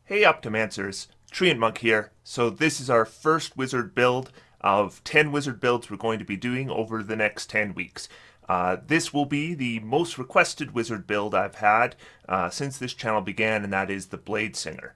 Hey Optimancers, Treantmonk here. So this is our first wizard build of 10 wizard builds we're going to be doing over the next 10 weeks. This will be the most requested wizard build I've had since this channel began, and that is the Bladesinger.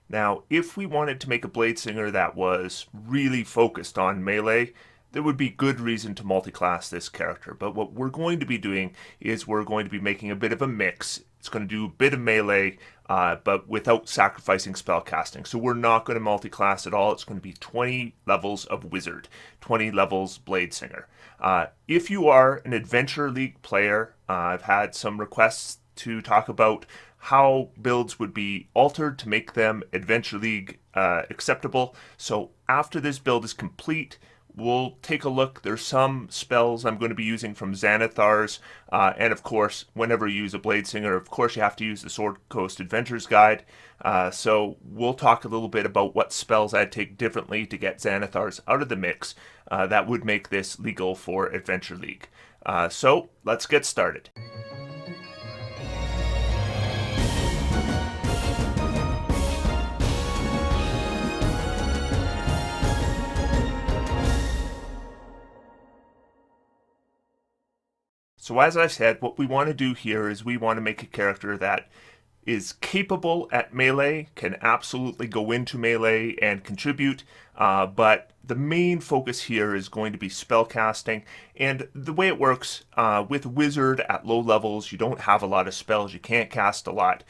Now, if we wanted to make a Bladesinger that was really focused on melee, there would be good reason to multi-class this character. But what we're going to be doing is we're going to be making a bit of a mix. It's going to do a bit of melee, but without sacrificing spell casting. So we're not going to multi-class at all. It's going to be 20 levels of wizard, 20 levels Bladesinger. If you are an Adventure League player, I've had some requests to talk about how builds would be altered to make them Adventure League acceptable. So after this build is complete, we'll take a look. There's some spells I'm going to be using from Xanathar's, and of course, whenever you use a Bladesinger, of course you have to use the Sword Coast Adventures Guide. So we'll talk a little bit about what spells I'd take differently to get Xanathar's out of the mix. That would make this legal for Adventure League. So let's get started. So as I said, what we want to do here is we want to make a character that is capable at melee, can absolutely go into melee and contribute, but the main focus here is going to be spell casting. And the way it works with wizard at low levels, you don't have a lot of spells, you can't cast a lot,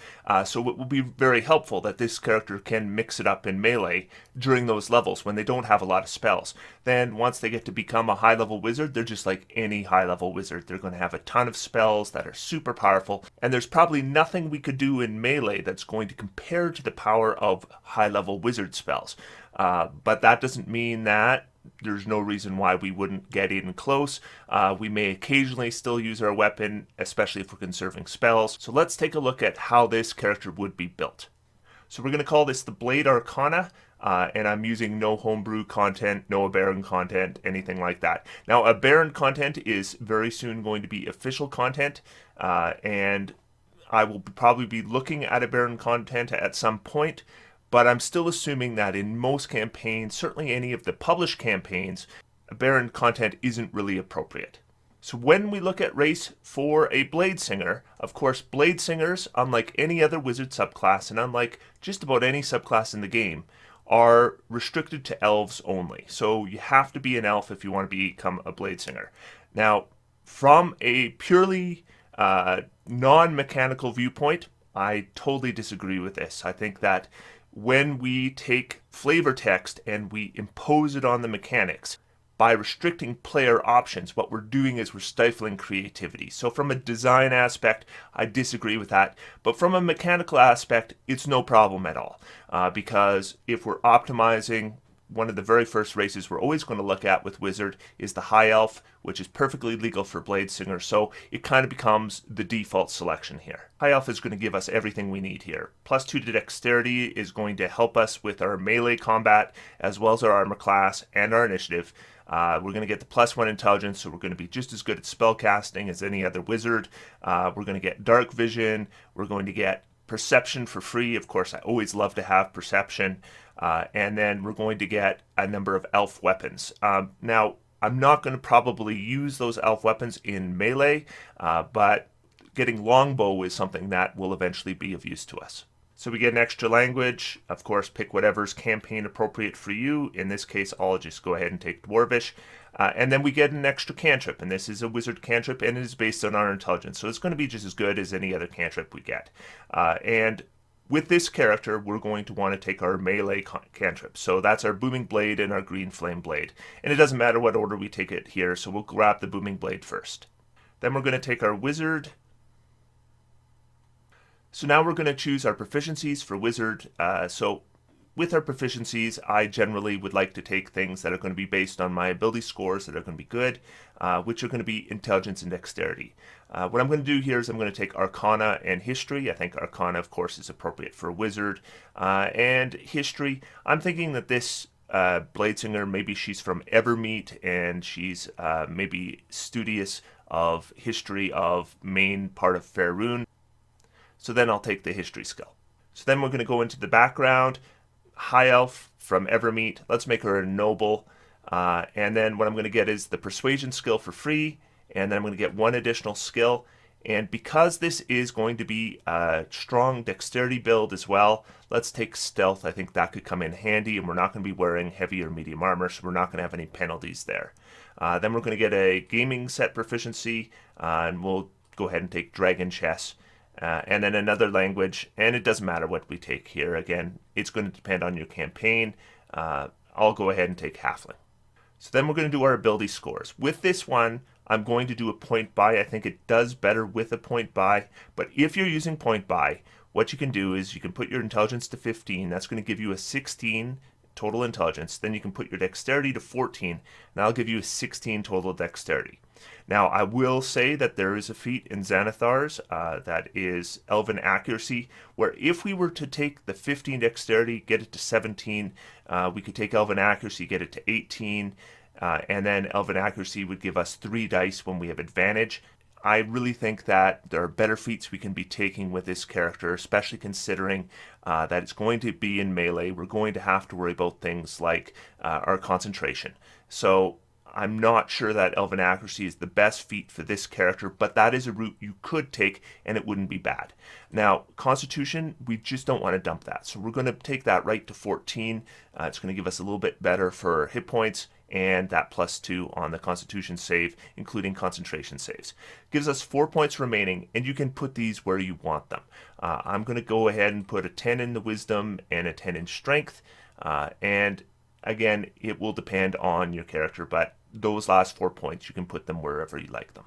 so it will be very helpful that this character can mix it up in melee during those levels when they don't have a lot of spells. Then once they get to become a high level wizard, they're just like any high level wizard. They're going to have a ton of spells that are super powerful, and there's probably nothing we could do in melee that's going to compare to the power of high level wizard spells. But that doesn't mean that there's no reason why we wouldn't get in close. We may occasionally still use our weapon, especially if we're conserving spells. So let's take a look at how this character would be built. So we're going to call this the Blade Arcana, and I'm using no homebrew content, no Aberran content, anything like that. Now, Aberran content is very soon going to be official content, and I will probably be looking at Aberran content at some point, but I'm still assuming that in most campaigns, certainly any of the published campaigns, Aberran content isn't really appropriate. So when we look at race for a Bladesinger, of course, Bladesingers, unlike any other wizard subclass, and unlike just about any subclass in the game, are restricted to elves only. So you have to be an elf if you want to become a Bladesinger. Now, from a purely non-mechanical viewpoint, I totally disagree with this. I think that when we take flavor text and we impose it on the mechanics, by restricting player options, what we're doing is we're stifling creativity. So from a design aspect, I disagree with that. But from a mechanical aspect, it's no problem at all. Because if we're optimizing, one of the very first races we're always going to look at with Wizard is the High Elf, which is perfectly legal for Bladesinger, so it kind of becomes the default selection here. High Elf is going to give us everything we need here. +2 to Dexterity is going to help us with our melee combat, as well as our armor class and our initiative. We're going to get the +1 intelligence, so we're going to be just as good at spell casting as any other wizard. We're going to get dark vision. We're going to get perception for free. Of course, I always love to have perception. And then we're going to get a number of elf weapons. Now, I'm not going to probably use those elf weapons in melee, but getting longbow is something that will eventually be of use to us. So we get an extra language. Of course, pick whatever's campaign appropriate for you. In this case, I'll just go ahead and take Dwarvish. And then we get an extra cantrip, and this is a wizard cantrip, and it is based on our intelligence. So it's going to be just as good as any other cantrip we get. And with this character, we're going to want to take our melee cantrip. So that's our Booming Blade and our Green Flame Blade. And it doesn't matter what order we take it here, so we'll grab the Booming Blade first. Then we're going to take our Wizard. So now we're going to choose our proficiencies for Wizard. So with our proficiencies, I generally would like to take things that are going to be based on my ability scores that are going to be good, which are going to be Intelligence and Dexterity. What I'm going to do here is I'm going to take Arcana and History. I think Arcana, of course, is appropriate for a Wizard. And History, I'm thinking that this Bladesinger, maybe she's from Evermeet, and she's maybe studious of history of main part of Faerun. So then I'll take the History skill. So then we're going to go into the background. High Elf from Evermeet. Let's make her a noble. And then what I'm going to get is the persuasion skill for free. And then I'm going to get one additional skill. And because this is going to be a strong dexterity build as well, let's take stealth. I think that could come in handy, and we're not going to be wearing heavy or medium armor, so we're not going to have any penalties there. Then we're going to get a gaming set proficiency, and we'll go ahead and take Dragon Chess. And then another language, and it doesn't matter what we take here. Again, it's going to depend on your campaign. I'll go ahead and take Halfling. So then we're going to do our ability scores. With this one, I'm going to do a point buy. I think it does better with a point buy. But if you're using point buy, what you can do is you can put your intelligence to 15. That's going to give you a 16 total intelligence. Then you can put your dexterity to 14, and that'll give you a 16 total dexterity. Now, I will say that there is a feat in Xanathar's that is Elven Accuracy, where if we were to take the 15 dexterity, get it to 17, we could take Elven Accuracy, get it to 18, and then Elven Accuracy would give us 3 dice when we have advantage. I really think that there are better feats we can be taking with this character, especially considering that it's going to be in melee. We're going to have to worry about things like our concentration. So I'm not sure that Elven Accuracy is the best feat for this character, but that is a route you could take, and it wouldn't be bad. Now, Constitution, we just don't want to dump that. So we're going to take that right to 14. It's going to give us a little bit better for hit points, and that +2 on the Constitution save, including concentration saves. Gives us 4 points remaining, and you can put these where you want them. I'm going to go ahead and put a 10 in the Wisdom and a 10 in Strength, and again, it will depend on your character, but those last 4 points, you can put them wherever you like them.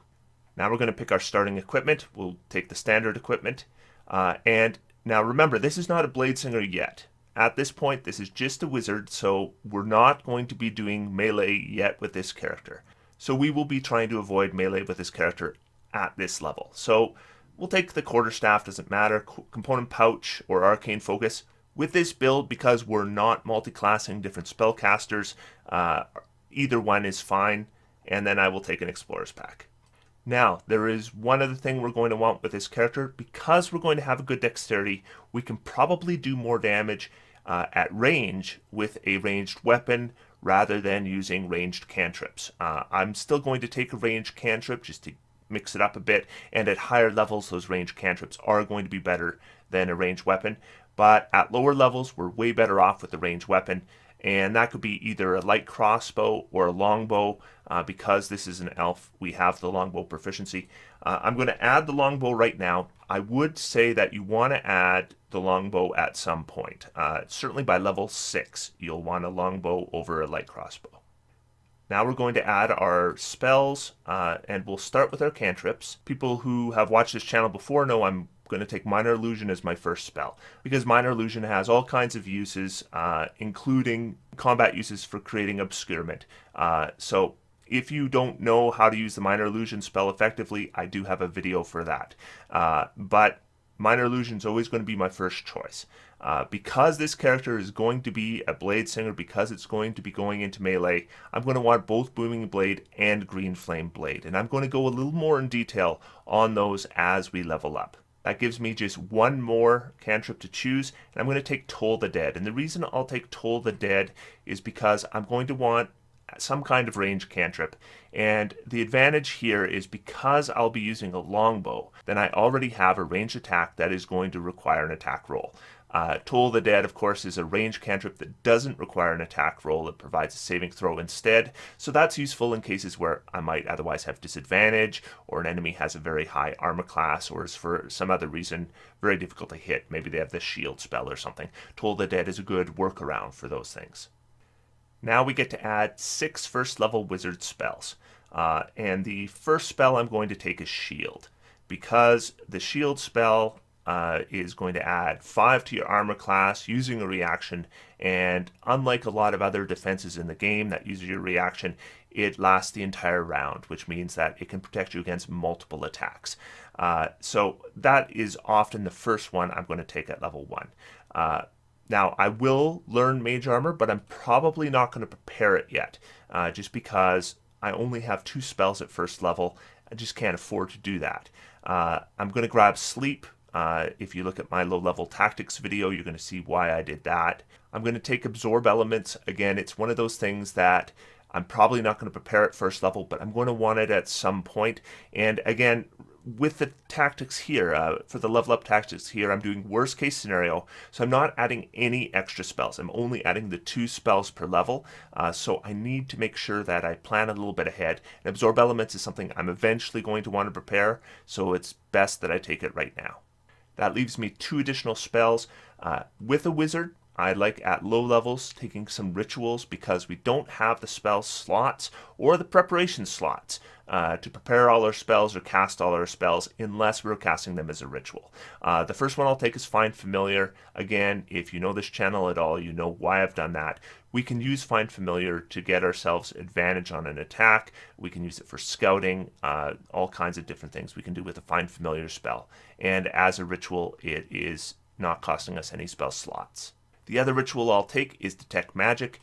Now we're going to pick our starting equipment. We'll take the standard equipment. And now remember, this is not a Bladesinger yet. At this point, this is just a wizard, so we're not going to be doing melee yet with this character. So we will be trying to avoid melee with this character at this level. So we'll take the quarterstaff, doesn't matter, component pouch or arcane focus. With this build, because we're not multi-classing different spellcasters, either one is fine, and then I will take an explorer's pack. Now, there is one other thing we're going to want with this character. Because we're going to have a good dexterity, we can probably do more damage at range with a ranged weapon rather than using ranged cantrips. I'm still going to take a ranged cantrip just to mix it up a bit, and at higher levels, those ranged cantrips are going to be better than a ranged weapon. But at lower levels, we're way better off with the ranged weapon, and that could be either a light crossbow or a longbow. Because this is an elf, we have the longbow proficiency. I'm going to add the longbow right now. I would say that you want to add the longbow at some point. Certainly by level 6, you'll want a longbow over a light crossbow. Now we're going to add our spells, and we'll start with our cantrips. People who have watched this channel before know I'm going to take Minor Illusion as my first spell, because Minor Illusion has all kinds of uses, including combat uses for creating obscurement. So if you don't know how to use the Minor Illusion spell effectively, I do have a video for that. But Minor Illusion is always going to be my first choice. Because this character is going to be a Bladesinger, because it's going to be going into melee, I'm going to want both Booming Blade and Green Flame Blade. And I'm going to go a little more in detail on those as we level up. That gives me just one more cantrip to choose, and I'm going to take Toll the Dead. And the reason I'll take Toll the Dead is because I'm going to want some kind of ranged cantrip. And the advantage here is because I'll be using a longbow, then I already have a ranged attack that is going to require an attack roll. Toll the Dead, of course, is a ranged cantrip that doesn't require an attack roll. It provides a saving throw instead. So that's useful in cases where I might otherwise have disadvantage, or an enemy has a very high armor class, or is for some other reason very difficult to hit. Maybe they have the shield spell or something. Toll the Dead is a good workaround for those things. Now we get to add 6 first level wizard spells. And the first spell I'm going to take is Shield, because the shield spell is going to add 5 to your armor class using a reaction, and unlike a lot of other defenses in the game that use your reaction, it lasts the entire round, which means that it can protect you against multiple attacks. So that is often the first one I'm going to take at level 1. Now, I will learn Mage Armor, but I'm probably not going to prepare it yet, just because I only have 2 spells at first level. I just can't afford to do that. I'm going to grab Sleep, If you look at my low-level tactics video, you're going to see why I did that. I'm going to take absorb elements. Again, it's one of those things that I'm probably not going to prepare at first level, but I'm going to want it at some point. And again, with the tactics here, for the level up tactics here, I'm doing worst case scenario. So I'm not adding any extra spells. I'm only adding the 2 spells per level. So I need to make sure that I plan a little bit ahead. And absorb elements is something I'm eventually going to want to prepare. So it's best that I take it right now. That leaves me 2 additional spells. With a wizard, I like at low levels taking some rituals because we don't have the spell slots or the preparation slots to prepare all our spells or cast all our spells unless we're casting them as a ritual. The first one I'll take is Find Familiar. Again, if you know this channel at all, you know why I've done that. We can use Find Familiar to get ourselves advantage on an attack. We can use it for scouting, all kinds of different things we can do with a Find Familiar spell. And as a ritual, it is not costing us any spell slots. The other ritual I'll take is Detect Magic.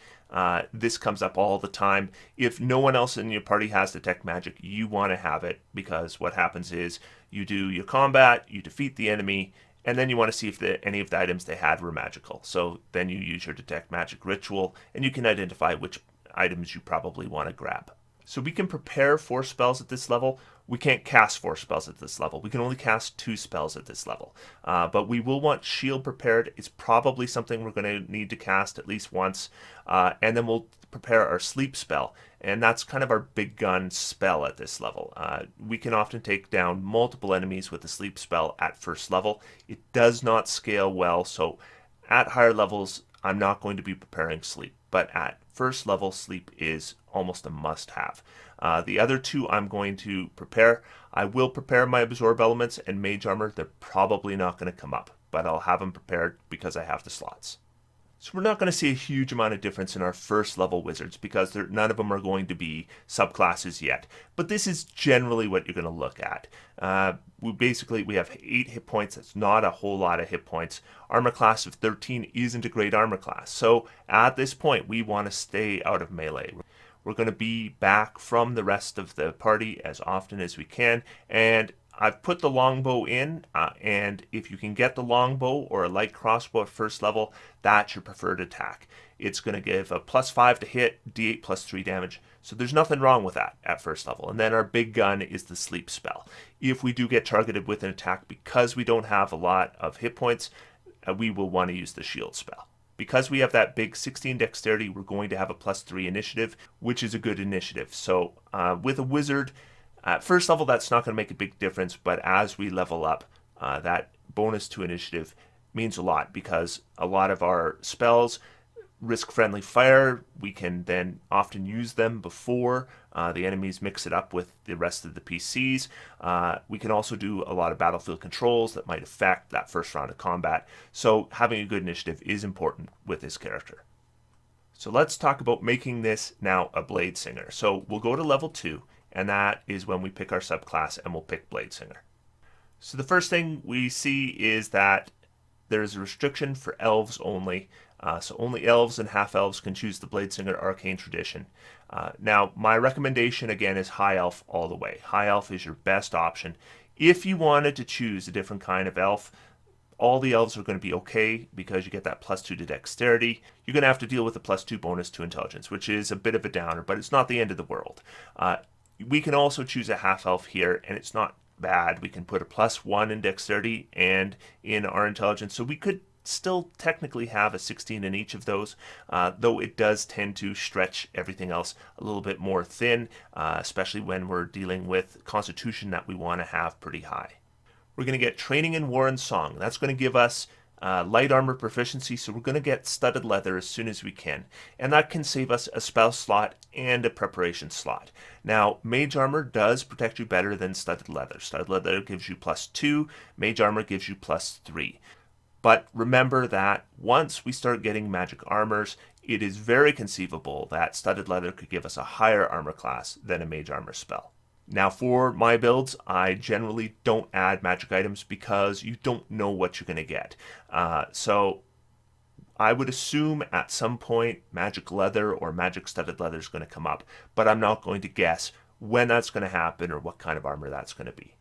This comes up all the time. If no one else in your party has Detect Magic, you want to have it because what happens is you do your combat, you defeat the enemy, and then you want to see if any of the items they had were magical. So then you use your Detect Magic ritual, and you can identify which items you probably want to grab. So we can prepare 4 spells at this level. We can't cast 4 spells at this level. We can only cast 2 spells at this level. But we will want Shield prepared. It's probably something we're going to need to cast at least once. And then we'll prepare our Sleep spell. And that's kind of our big gun spell at this level. We can often take down multiple enemies with the Sleep spell at first level. It does not scale well, so at higher levels, I'm not going to be preparing Sleep. But at first level, Sleep is almost a must-have. The other 2 I'm going to prepare. I will prepare my Absorb Elements and Mage Armor. They're probably not going to come up, but I'll have them prepared because I have the slots. So we're not going to see a huge amount of difference in our first level wizards because none of them are going to be subclasses yet. But this is generally what you're going to look at. We have 8 hit points. That's not a whole lot of hit points. Armor class of 13 isn't a great armor class. So at this point, we want to stay out of melee. We're going to be back from the rest of the party as often as we can. And I've put the longbow in, and if you can get the longbow or a light crossbow at first level, that's your preferred attack. It's going to give a +5 to hit, d8 +3 damage. So there's nothing wrong with that at first level. And then our big gun is the Sleep spell. If we do get targeted with an attack because we don't have a lot of hit points, we will want to use the Shield spell. Because we have that big 16 dexterity, we're going to have a +3 initiative, which is a good initiative. So with a wizard, at first level, that's not going to make a big difference, but as we level up, that bonus to initiative means a lot because a lot of our spells risk-friendly fire. We can then often use them before the enemies mix it up with the rest of the PCs. We can also do a lot of battlefield controls that might affect that first round of combat. So having a good initiative is important with this character. So let's talk about making this now a Bladesinger. So we'll go to level 2, and that is when we pick our subclass, and we'll pick Bladesinger. So the first thing we see is that there's a restriction for elves only. So only elves and half-elves can choose the Bladesinger Arcane Tradition. Now, my recommendation, again, is High Elf all the way. High Elf is your best option. If you wanted to choose a different kind of elf, all the elves are going to be okay because you get that +2 to Dexterity. You're going to have to deal with a +2 bonus to Intelligence, which is a bit of a downer, but it's not the end of the world. We can also choose a half-elf here, and it's not bad. We can put a +1 in Dexterity and in our Intelligence, so we could still technically have a 16 in each of those, though it does tend to stretch everything else a little bit more thin, especially when we're dealing with Constitution that we want to have pretty high. We're going to get Training in War and Song. That's going to give us light armor proficiency, so we're going to get Studded Leather as soon as we can, and that can save us a spell slot and a preparation slot. Now, Mage Armor does protect you better than Studded Leather. Studded Leather gives you +2, Mage Armor gives you +3. But remember that once we start getting magic armors, it is very conceivable that Studded Leather could give us a higher armor class than a Mage Armor spell. Now for my builds, I generally don't add magic items because you don't know what you're going to get. So I would assume at some point Magic Leather or Magic Studded Leather is going to come up, but I'm not going to guess when that's going to happen or what kind of armor that's going to be.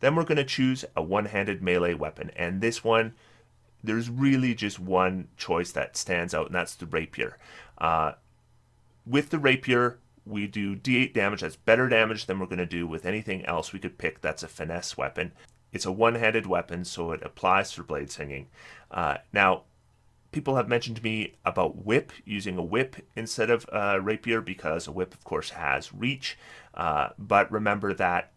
Then we're going to choose a one-handed melee weapon, and this one, there's really just one choice that stands out, and that's the rapier. With the rapier, we do d8 damage. That's better damage than we're going to do with anything else we could pick that's a finesse weapon. It's a one-handed weapon, so it applies for blade singing. Now, people have mentioned to me about whip, using a whip instead of a rapier, because a whip, of course, has reach. But remember that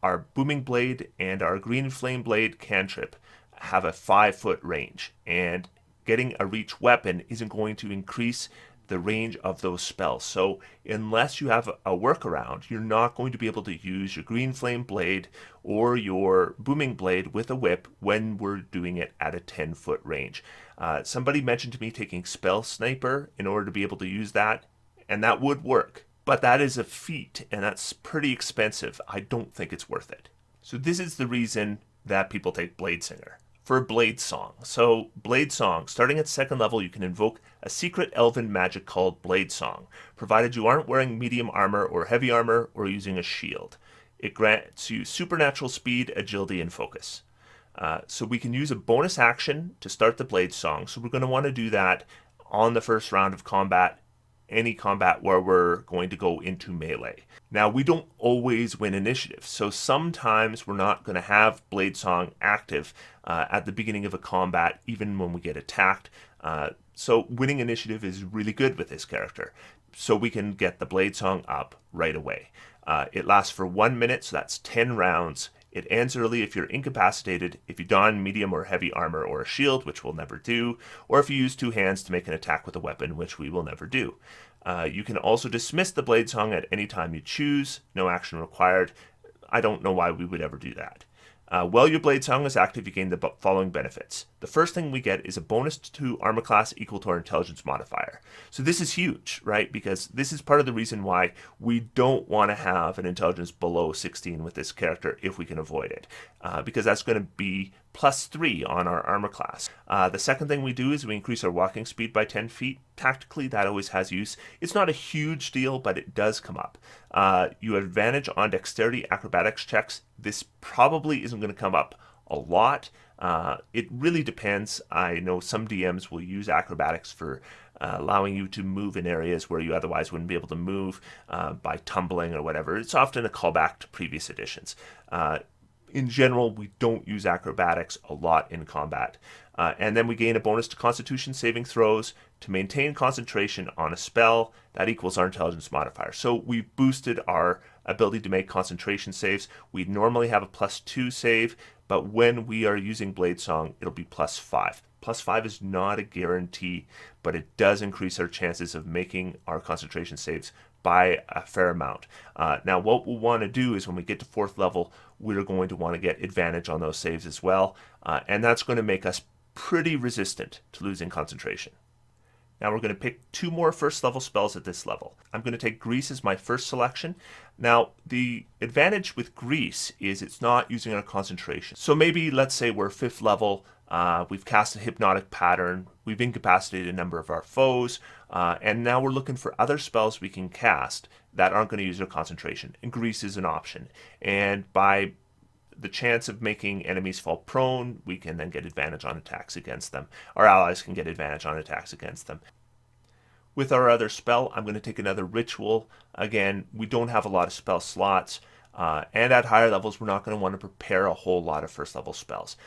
our booming blade and our green flame blade cantrip have a 5-foot range, and getting a reach weapon isn't going to increase the range of those spells. So unless you have a workaround, you're not going to be able to use your green flame blade or your booming blade with a whip when we're doing it at a 10-foot range. Somebody mentioned to me taking spell sniper in order to be able to use that, and that would work, but that is a feat, and that's pretty expensive. I don't think it's worth it. So this is the reason that people take Bladesinger. For Blade Song. So Blade Song, starting at 2nd level, you can invoke a secret elven magic called Blade Song, provided you aren't wearing medium armor or heavy armor or using a shield. It grants you supernatural speed, agility, and focus. So we can use a bonus action to start the Blade Song. So we're going to want to do that on the first round of combat, any combat where we're going to go into melee. Now, we don't always win initiative, so sometimes we're not going to have Blade Song active at the beginning of a combat, even when we get attacked. So winning initiative is really good with this character, so we can get the Blade Song up right away. It lasts for 1 minute, so that's 10 rounds. It ends early if you're incapacitated, if you don medium or heavy armor or a shield, which we'll never do, or if you use 2 hands to make an attack with a weapon, which we will never do. You can also dismiss the Blade Song at any time you choose, no action required. I don't know why we would ever do that. While your Blade Song is active, you gain the following benefits. The first thing we get is a bonus to armor class equal to our intelligence modifier. So this is huge, right? Because this is part of the reason why we don't want to have an intelligence below 16 with this character if we can avoid it. Because that's going to be +3 on our armor class. The second thing we do is we increase our walking speed by 10 feet. Tactically, that always has use. It's not a huge deal, but it does come up. You have advantage on dexterity acrobatics checks. This probably isn't going to come up a lot. It really depends. I know some DMs will use acrobatics for allowing you to move in areas where you otherwise wouldn't be able to move by tumbling or whatever. It's often a callback to previous editions. In general, we don't use acrobatics a lot in combat. And then we gain a bonus to Constitution saving throws to maintain concentration on a spell. That equals our intelligence modifier. So we've boosted our ability to make concentration saves. We normally have a +2 save, but when we are using Blade Song, it'll be +5. +5 is not a guarantee, but it does increase our chances of making our concentration saves by a fair amount. Now, what we'll want to do is when we get to 4th level, we're going to want to get advantage on those saves as well, and that's going to make us pretty resistant to losing concentration. Now we're going to pick 2 more 1st level spells at this level. I'm going to take Grease as my first selection. Now, the advantage with Grease is it's not using our concentration. So maybe, let's say we're 5th level, we've cast a hypnotic pattern, we've incapacitated a number of our foes, and now we're looking for other spells we can cast that aren't going to use our concentration. And Grease is an option. And by the chance of making enemies fall prone, we can then get advantage on attacks against them. Our allies can get advantage on attacks against them. With our other spell, I'm going to take another ritual. Again, we don't have a lot of spell slots, and at higher levels, we're not going to want to prepare a whole lot of 1st level spells.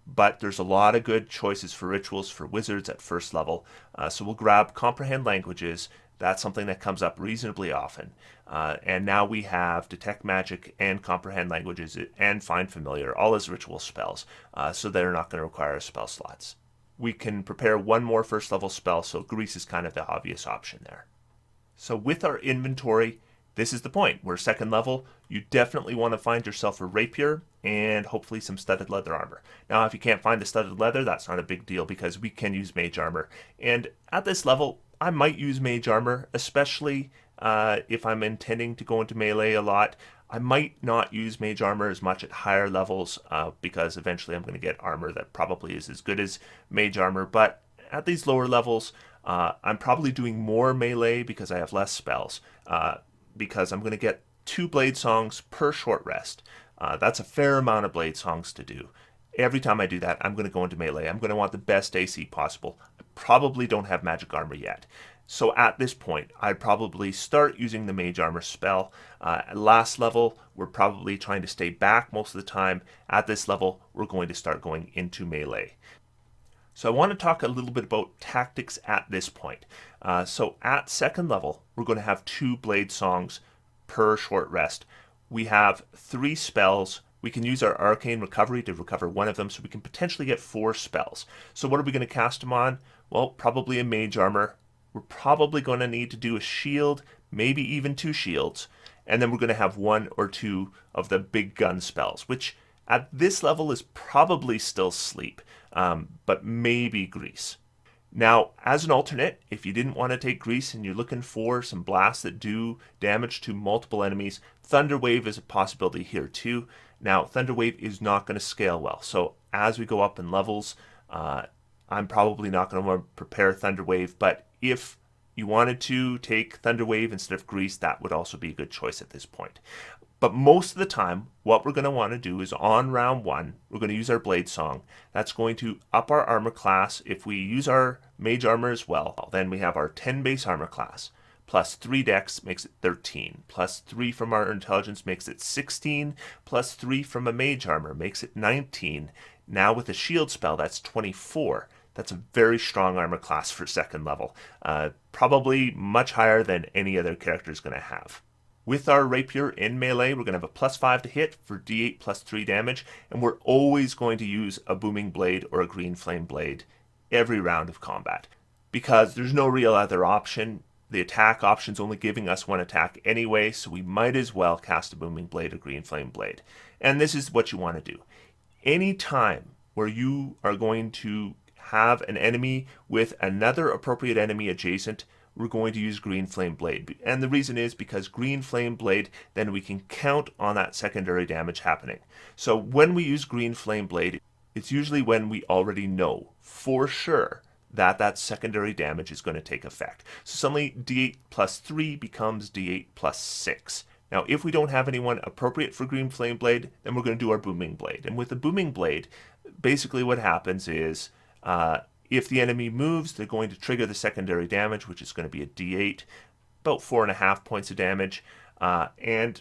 But there's a lot of good choices for rituals for wizards at 1st level. So we'll grab Comprehend Languages. That's something that comes up reasonably often. And now we have Detect Magic and Comprehend Languages and Find Familiar, all as ritual spells, so they're not going to require spell slots. We can prepare 1 more 1st level spell, so Grease is kind of the obvious option there. So with our inventory, this is the point. We're 2nd level. You definitely want to find yourself a rapier and hopefully some studded leather armor. Now, if you can't find the studded leather, that's not a big deal because we can use mage armor. And at this level, I might use mage armor, especially if I'm intending to go into melee a lot. I might not use mage armor as much at higher levels because eventually I'm going to get armor that probably is as good as mage armor. But at these lower levels, I'm probably doing more melee because I have less spells. Because I'm going to get 2 blade songs per short rest. That's a fair amount of blade songs to do. Every time I do that, I'm going to go into melee. I'm going to want the best AC possible. I probably don't have magic armor yet. So at this point, I'd probably start using the mage armor spell. At last level, we're probably trying to stay back most of the time. At this level, we're going to start going into melee. So I want to talk a little bit about tactics at this point. So at second level, we're going to have 2 blade songs per short rest. We have 3 spells. We can use our arcane recovery to recover one of them, so we can potentially get 4 spells. So what are we going to cast them on? Well, probably a mage armor. We're probably going to need to do a shield, maybe even 2 shields. And then we're going to have 1 or 2 of the big gun spells, which at this level is probably still sleep, but maybe grease. Now, as an alternate, if you didn't want to take grease and you're looking for some blasts that do damage to multiple enemies, Thunder Wave is a possibility here too. Now, Thunder Wave is not going to scale well, so as we go up in levels, I'm probably not going to want to prepare Thunder Wave, but if you wanted to take Thunder Wave instead of grease, that would also be a good choice at this point. But most of the time, what we're going to want to do is on round 1, we're going to use our Blade Song. That's going to up our armor class. If we use our Mage Armor as well, then we have our 10 base armor class. Plus 3 dex makes it 13. Plus 3 from our intelligence makes it 16. Plus 3 from a Mage Armor makes it 19. Now with a shield spell, that's 24. That's a very strong armor class for second level. Probably much higher than any other character is going to have. With our rapier in melee, we're going to have a +5 to hit for d8 plus 3 damage, and we're always going to use a booming blade or a green flame blade every round of combat, because there's no real other option. The attack option's only giving us 1 attack anyway, so we might as well cast a booming blade or green flame blade. And this is what you want to do. Any time where you are going to have an enemy with another appropriate enemy adjacent, we're going to use Green Flame Blade. And the reason is because Green Flame Blade, then we can count on that secondary damage happening. So when we use Green Flame Blade, it's usually when we already know for sure that that secondary damage is going to take effect. So suddenly d8 plus 3 becomes d8 plus 6. Now, if we don't have anyone appropriate for Green Flame Blade, then we're going to do our Booming Blade. And with the Booming Blade, basically what happens is if the enemy moves, they're going to trigger the secondary damage, which is going to be a d8, about 4.5 points of damage. And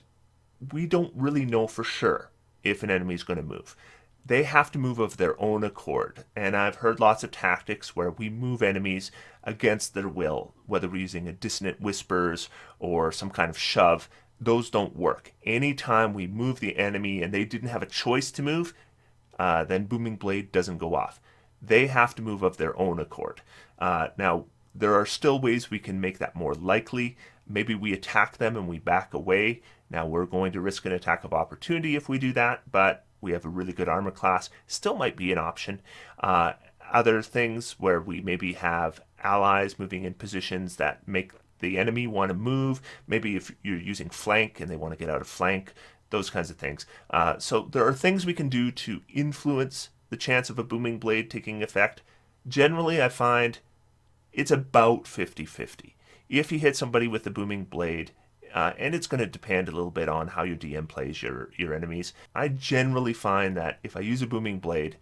we don't really know for sure if an enemy is going to move. They have to move of their own accord. And I've heard lots of tactics where we move enemies against their will, whether we're using a dissonant whispers or some kind of shove. Those don't work. Anytime we move the enemy and they didn't have a choice to move, then Booming Blade doesn't go off. They have to move of their own accord. Now, there are still ways we can make that more likely. Maybe we attack them and we back away. Now, we're going to risk an attack of opportunity if we do that, but we have a really good armor class. Still might be an option. Other things where we maybe have allies moving in positions that make the enemy want to move. Maybe if you're using flank and they want to get out of flank, those kinds of things. So there are things we can do to influence the chance of a Booming Blade taking effect. Generally, I find it's about 50-50. If you hit somebody with the Booming Blade, and it's going to depend a little bit on how your DM plays your enemies, I generally find that if I use a Booming Blade,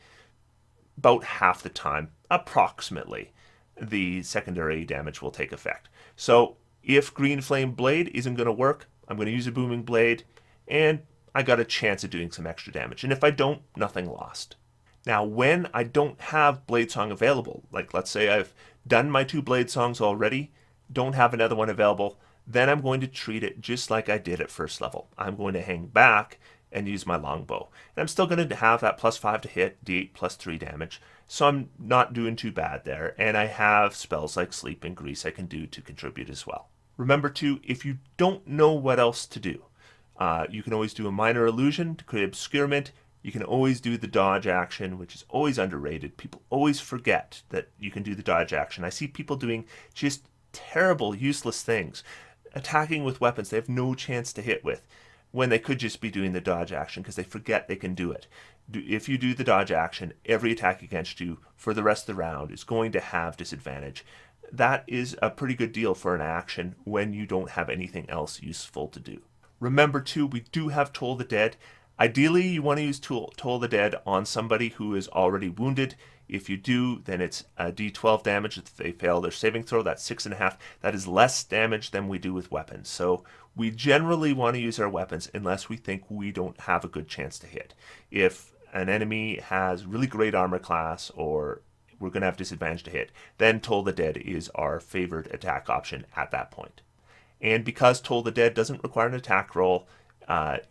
about half the time, approximately, the secondary damage will take effect. So if Green Flame Blade isn't going to work, I'm going to use a Booming Blade, and I got a chance of doing some extra damage. And if I don't, nothing lost. Now, when I don't have Blade Song available, like let's say I've done my 2 Blade Songs already, don't have another one available, then I'm going to treat it just like I did at first level. I'm going to hang back and use my longbow. And I'm still going to have that +5 to hit, d8 plus 3 damage, so I'm not doing too bad there. And I have spells like Sleep and Grease I can do to contribute as well. Remember too, if you don't know what else to do, you can always do a Minor Illusion to create obscurement. You can always do the dodge action, which is always underrated. People always forget that you can do the dodge action. I see people doing just terrible, useless things, attacking with weapons they have no chance to hit with, when they could just be doing the dodge action because they forget they can do it. If you do the dodge action, every attack against you for the rest of the round is going to have disadvantage. That is a pretty good deal for an action when you don't have anything else useful to do. Remember too, we do have Toll the Dead. Ideally, you want to use Toll of the Dead on somebody who is already wounded. If you do, then it's a d12 damage. If they fail their saving throw, that's 6.5. That is less damage than we do with weapons. So we generally want to use our weapons unless we think we don't have a good chance to hit. If an enemy has really great armor class or we're going to have disadvantage to hit, then Toll the Dead is our favored attack option at that point. And because Toll the Dead doesn't require an attack roll,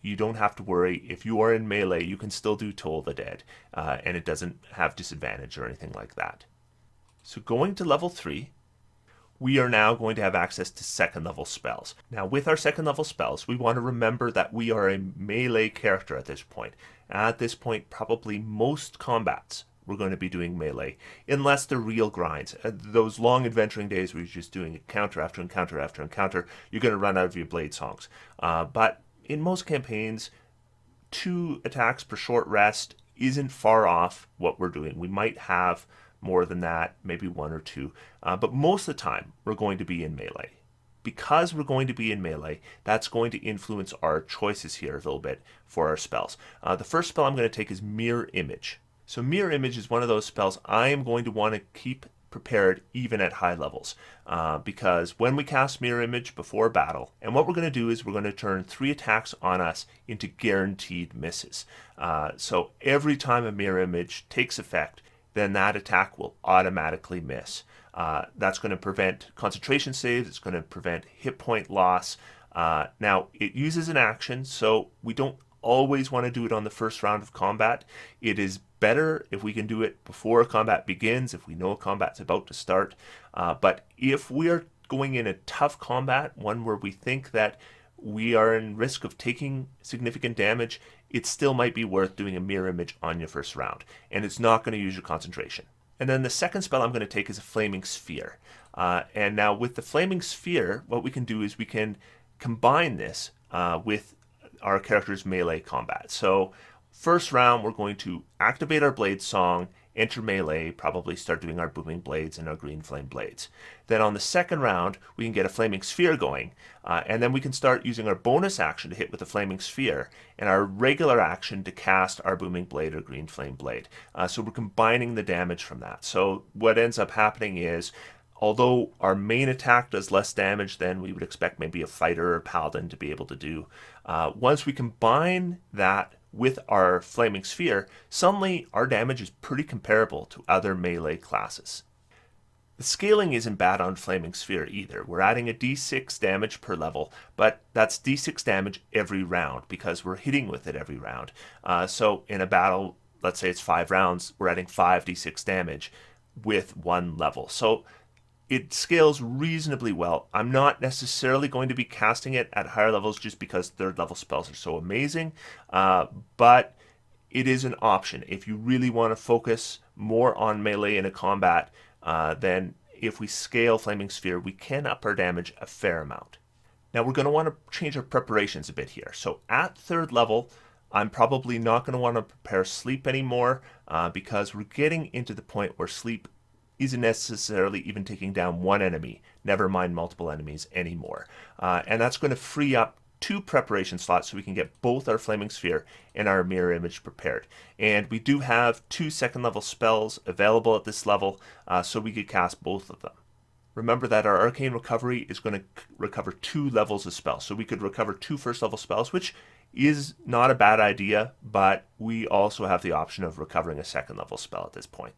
you don't have to worry. If you are in melee, you can still do Toll the Dead, and it doesn't have disadvantage or anything like that. So going to level 3, we are now going to have access to second level spells. Now with our second level spells, we want to remember that we are a melee character at this point. At this point, probably most combats we're going to be doing melee, unless they're real grinds. Those long adventuring days where you're just doing encounter after encounter after encounter, you're going to run out of your blade songs. But in most campaigns, 2 attacks per short rest isn't far off what we're doing. We might have more than that, maybe 1 or 2, but most of the time we're going to be in melee. Because we're going to be in melee, that's going to influence our choices here a little bit for our spells. The first spell I'm going to take is Mirror Image. So Mirror Image is one of those spells I am going to want to keep prepared even at high levels, because when we cast Mirror Image before battle, and what we're going to do is we're going to turn 3 attacks on us into guaranteed misses. So every time a Mirror Image takes effect, then that attack will automatically miss. That's going to prevent concentration saves, it's going to prevent hit point loss. Now, it uses an action, so we don't always want to do it on the first round of combat. It is better if we can do it before combat begins, if we know combat's about to start. But if we are going in a tough combat, one where we think that we are in risk of taking significant damage, it still might be worth doing a Mirror Image on your first round, and it's not going to use your concentration. And then the second spell I'm going to take is a Flaming Sphere. And now with the Flaming Sphere, what we can do is we can combine this with our character's melee combat. So first round, we're going to activate our blade song, enter melee, probably start doing our booming blades and our green flame blades. Then on the second round, we can get a Flaming Sphere going, and then we can start using our bonus action to hit with the Flaming Sphere, and our regular action to cast our booming blade or green flame blade. So we're combining the damage from that. So what ends up happening is, although our main attack does less damage than we would expect maybe a fighter or paladin to be able to do, once we combine that with our Flaming Sphere, suddenly our damage is pretty comparable to other melee classes. The scaling isn't bad on Flaming Sphere either. We're adding a d6 damage per level, but that's d6 damage every round because we're hitting with it every round. So in a battle, let's say it's 5 rounds, we're adding 5d6 damage with 1 level. So it scales reasonably well. I'm not necessarily going to be casting it at higher levels just because 3rd level spells are so amazing, but it is an option. If you really want to focus more on melee in a combat, then if we scale Flaming Sphere, we can up our damage a fair amount. Now we're going to want to change our preparations a bit here. So at 3rd level, I'm probably not going to want to prepare sleep anymore because we're getting into the point where sleep isn't necessarily even taking down 1 enemy, never mind multiple enemies anymore. And that's going to free up 2 preparation slots so we can get both our Flaming Sphere and our Mirror Image prepared. And we do have 2 second level spells available at this level, so we could cast both of them. Remember that our Arcane Recovery is going to recover 2 levels of spells, so we could recover 2 first level spells, which is not a bad idea, but we also have the option of recovering a second level spell at this point.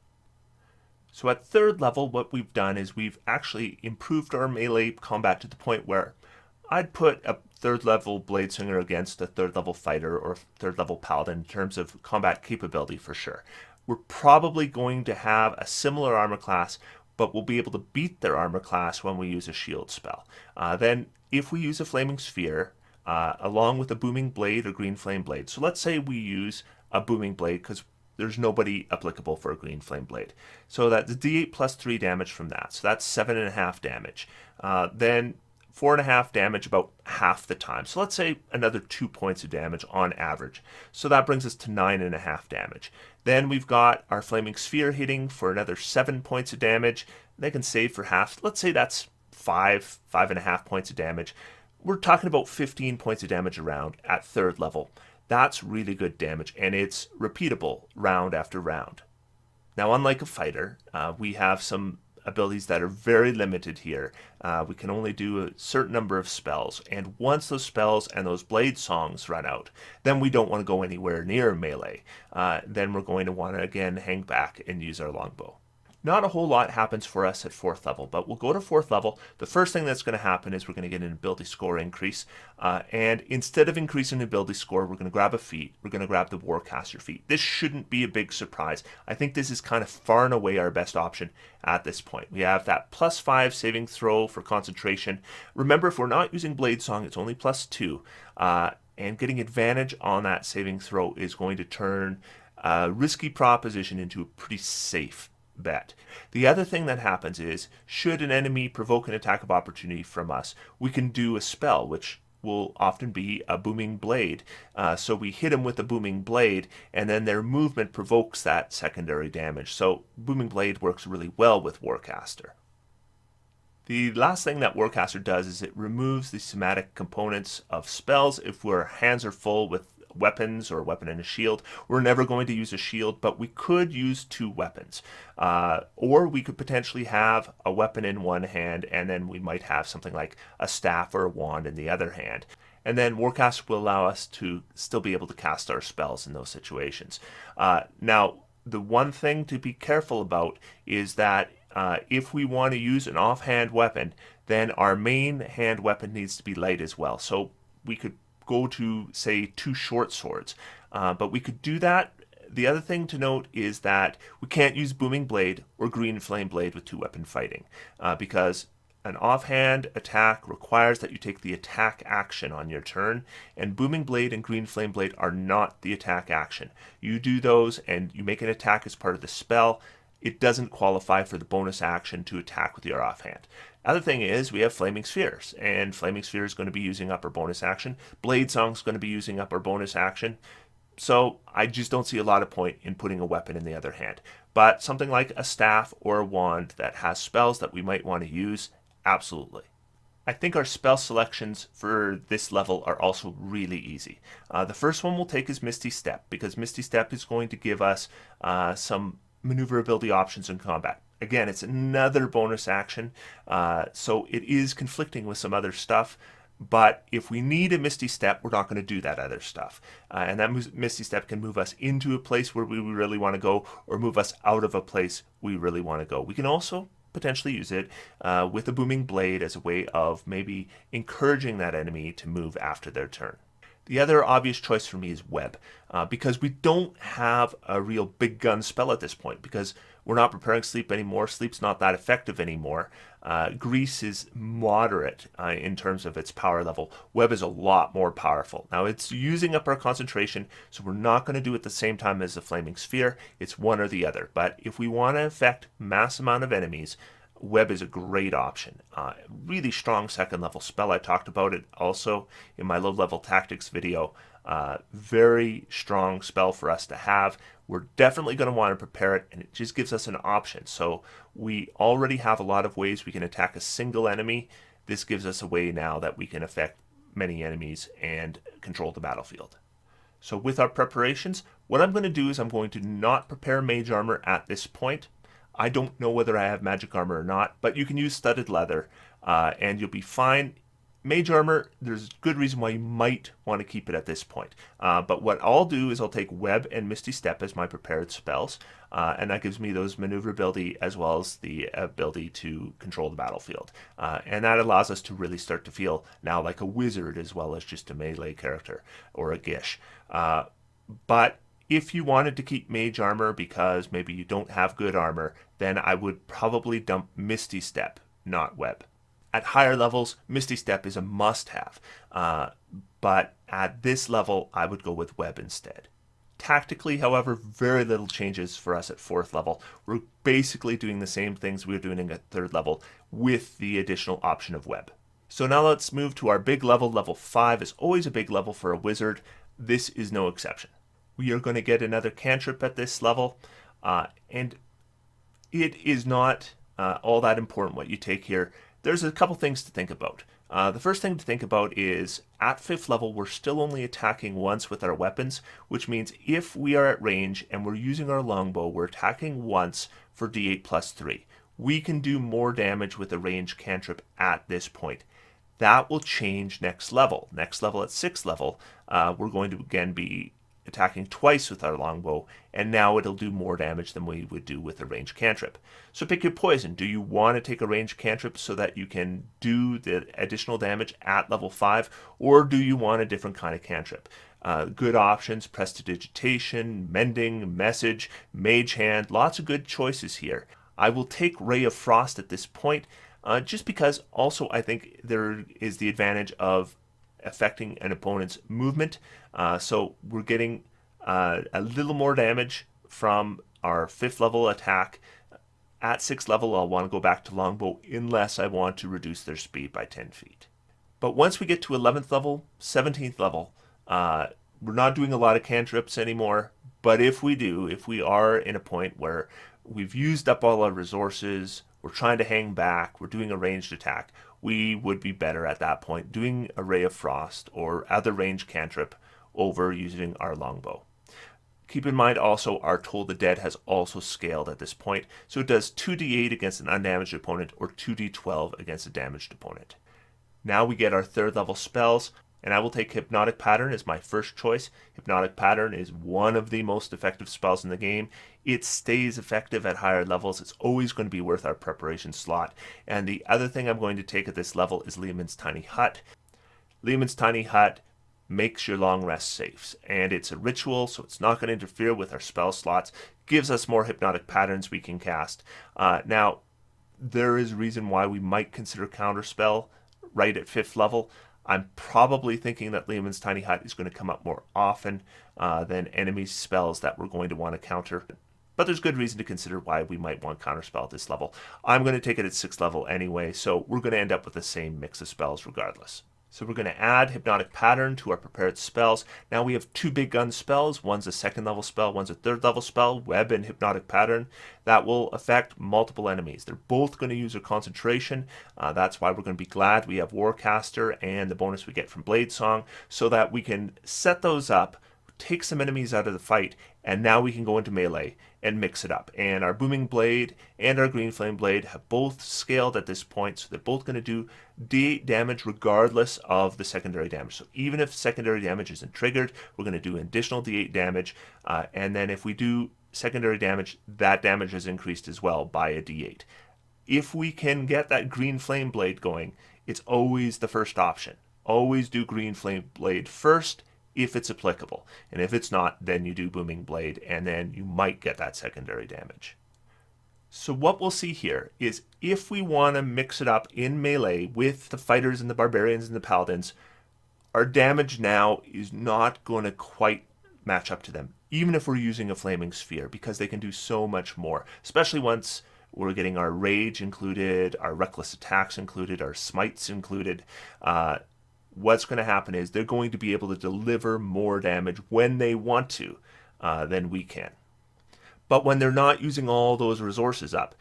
So at 3rd level, what we've done is we've actually improved our melee combat to the point where I'd put a 3rd level Bladesinger against a 3rd level fighter or 3rd level paladin in terms of combat capability for sure. We're probably going to have a similar armor class, but we'll be able to beat their armor class when we use a shield spell. Then if we use a Flaming Sphere, along with a booming blade or green flame blade. So let's say we use a booming blade because there's nobody applicable for a green flame blade. So that's d8 plus 3 damage from that. So that's 7.5 damage. Then 4.5 damage about half the time. So let's say another 2 points of damage on average. So that brings us to 9.5 damage. Then we've got our Flaming Sphere hitting for another 7 points of damage. They can save for half. Let's say that's 5.5 points of damage. We're talking about 15 points of damage around at 3rd level. That's really good damage, and it's repeatable round after round. Now, unlike a fighter, we have some abilities that are very limited here. We can only do a certain number of spells, and once those spells and those blade songs run out, then we don't want to go anywhere near melee. Then we're going to want to again hang back and use our longbow. Not a whole lot happens for us at 4th level, but we'll go to 4th level. The first thing that's going to happen is we're going to get an ability score increase. And instead of increasing the ability score, we're going to grab a feat. We're going to grab the Warcaster feat. This shouldn't be a big surprise. I think this is kind of far and away our best option at this point. We have that +5 saving throw for concentration. Remember, if we're not using Blade Song, it's only +2. And getting advantage on that saving throw is going to turn a risky proposition into a pretty safe bet. The other thing that happens is, should an enemy provoke an attack of opportunity from us, we can do a spell, which will often be a booming blade. So we hit them with a booming blade, and then their movement provokes that secondary damage. So booming blade works really well with Warcaster. The last thing that Warcaster does is it removes the somatic components of spells. If our hands are full with weapons or a weapon and a shield, we're never going to use a shield, but we could use 2 weapons. Or we could potentially have a weapon in one hand, and then we might have something like a staff or a wand in the other hand. And then Warcaster will allow us to still be able to cast our spells in those situations. Now, the one thing to be careful about is that if we want to use an offhand weapon, then our main hand weapon needs to be light as well. So we could go to, say, 2 short swords. But we could do that. The other thing to note is that we can't use Booming Blade or Green Flame Blade with 2-weapon fighting, because an offhand attack requires that you take the attack action on your turn, and Booming Blade and Green Flame Blade are not the attack action. You do those and you make an attack as part of the spell. It doesn't qualify for the bonus action to attack with your offhand. Other thing is, we have Flaming Spheres, and Flaming Sphere is going to be using up our bonus action. Blade Song is going to be using up our bonus action. So I just don't see a lot of point in putting a weapon in the other hand. But something like a staff or a wand that has spells that we might want to use, absolutely. I think our spell selections for this level are also really easy. The first one we'll take is Misty Step, because Misty Step is going to give us some maneuverability options in combat. Again, it's another bonus action, so it is conflicting with some other stuff, but if we need a Misty Step, we're not going to do that other stuff. And that Misty Step can move us into a place where we really want to go, or move us out of a place we really want to go. We can also potentially use it with a Booming Blade as a way of maybe encouraging that enemy to move after their turn. The other obvious choice for me is Web, because we don't have a real big gun spell at this point, because we're not preparing Sleep anymore. Sleep's not that effective anymore. Grease is moderate in terms of its power level. Web is a lot more powerful. Now, it's using up our concentration, so we're not going to do it at the same time as the Flaming Sphere. It's one or the other. But if we want to affect mass amount of enemies, Web is a great option. Really strong second level spell. I talked about it also in my low level tactics video. Very strong spell for us to have. We're definitely going to want to prepare it, and it just gives us an option. So we already have a lot of ways we can attack a single enemy. This gives us a way now that we can affect many enemies and control the battlefield. So with our preparations, what I'm going to do is I'm going to not prepare mage armor at this point. I don't know whether I have magic armor or not, but you can use studded leather and you'll be fine. Mage armor, there's good reason why you might want to keep it at this point. But what I'll do is I'll take Web and Misty Step as my prepared spells, and that gives me those maneuverability as well as the ability to control the battlefield. And that allows us to really start to feel now like a wizard as well as just a melee character or a Gish. But if you wanted to keep mage armor because maybe you don't have good armor, then I would probably dump Misty Step, not Web. At higher levels, Misty Step is a must-have, but at this level, I would go with Web instead. Tactically, however, very little changes for us at 4th level. We're basically doing the same things we were doing at 3rd level with the additional option of Web. So now let's move to our big level. Level 5 is always a big level for a wizard. This is no exception. We are going to get another cantrip at this level, and it is not all that important what you take here. there's a couple things to think about. The first thing to think about is at 5th level, we're still only attacking once with our weapons, which means if we are at range and we're using our longbow, we're attacking once for d8 plus 3. We can do more damage with a ranged cantrip at this point. That will change next level. Next level at 6th level, we're going to again be attacking twice with our longbow, and now it'll do more damage than we would do with a ranged cantrip. So pick your poison. Do you want to take a ranged cantrip so that you can do the additional damage at level 5, or do you want a different kind of cantrip? Good options: Prestidigitation, Mending, Message, Mage Hand, lots of good choices here. I will take Ray of Frost at this point, just because also I think there is the advantage of affecting an opponent's movement. So we're getting a little more damage from our 5th level attack. At 6th level, I'll want to go back to longbow unless I want to reduce their speed by 10 feet. But once we get to 11th level, 17th level, we're not doing a lot of cantrips anymore. But if we are in a point where we've used up all our resources, we're trying to hang back, we're doing a ranged attack, we would be better at that point doing a Ray of Frost or other ranged cantrip over using our longbow. Keep in mind also our Toll the Dead has also scaled at this point, so it does 2d8 against an undamaged opponent or 2d12 against a damaged opponent. Now we get our 3rd level spells, and I will take Hypnotic Pattern as my first choice. Hypnotic Pattern is one of the most effective spells in the game. It stays effective at higher levels. It's always going to be worth our preparation slot. And the other thing I'm going to take at this level is Leomund's Tiny Hut. Leomund's Tiny Hut makes your long rest safe, and it's a ritual, so it's not going to interfere with our spell slots. Gives us more hypnotic patterns we can cast. Now, there is a reason why we might consider Counterspell right at 5th level. I'm probably thinking that Leomund's Tiny Hut is going to come up more often than enemy spells that we're going to want to counter. But there's good reason to consider why we might want Counterspell at this level. I'm going to take it at 6th level anyway, so we're going to end up with the same mix of spells regardless. So we're going to add Hypnotic Pattern to our prepared spells. Now we have 2 big gun spells. One's a 2nd level spell, one's a 3rd level spell, Web and Hypnotic Pattern. That will affect multiple enemies. They're both going to use a concentration. That's why we're going to be glad we have Warcaster and the bonus we get from Blade Song, so that we can set those up, take some enemies out of the fight, and now we can go into melee and mix it up. And our Booming Blade and our Green Flame Blade have both scaled at this point, so they're both going to do d8 damage regardless of the secondary damage. So even if secondary damage isn't triggered, we're going to do an additional d8 damage, and then if we do secondary damage, that damage is increased as well by a d8. If we can get that Green Flame Blade going, it's always the first option. Always do Green Flame Blade first, if it's applicable. And if it's not, then you do Booming Blade, and then you might get that secondary damage. So what we'll see here is if we want to mix it up in melee with the fighters and the barbarians and the paladins, our damage now is not going to quite match up to them, even if we're using a Flaming Sphere, because they can do so much more, especially once we're getting our Rage included, our Reckless Attacks included, our Smites included. What's going to happen is they're going to be able to deliver more damage when they want to than we can. But when they're not using all those resources up,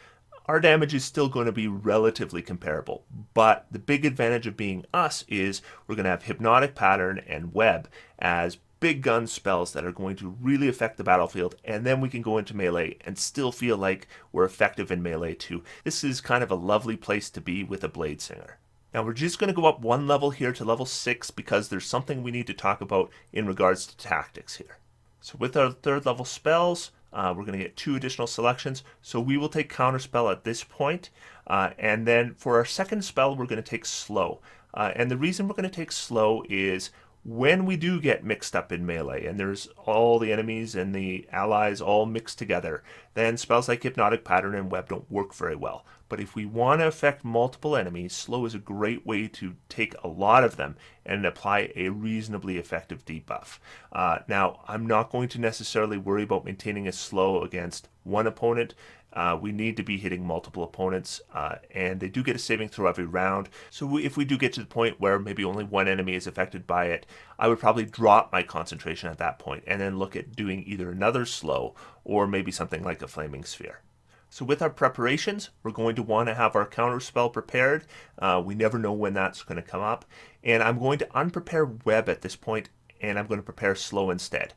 our damage is still going to be relatively comparable. But the big advantage of being us is we're going to have Hypnotic Pattern and Web as big gun spells that are going to really affect the battlefield, and then we can go into melee and still feel like we're effective in melee too. This is kind of a lovely place to be with a Bladesinger. Now we're just going to go up 1 level here to level 6 because there's something we need to talk about in regards to tactics here. So with our 3rd level spells, we're going to get 2 additional selections. So we will take Counterspell at this point. And then for our 2nd spell, we're going to take Slow. And the reason we're going to take Slow is when we do get mixed up in melee and there's all the enemies and the allies all mixed together, then spells like Hypnotic Pattern and Web don't work very well. But if we want to affect multiple enemies, Slow is a great way to take a lot of them and apply a reasonably effective debuff. Now, I'm not going to necessarily worry about maintaining a Slow against one opponent. We need to be hitting multiple opponents, and they do get a saving throw every round. So if we do get to the point where maybe only one enemy is affected by it, I would probably drop my concentration at that point and then look at doing either another Slow or maybe something like a Flaming Sphere. So with our preparations, we're going to want to have our counterspell prepared. We never know when that's going to come up. And I'm going to unprepare web at this point, and I'm going to prepare slow instead,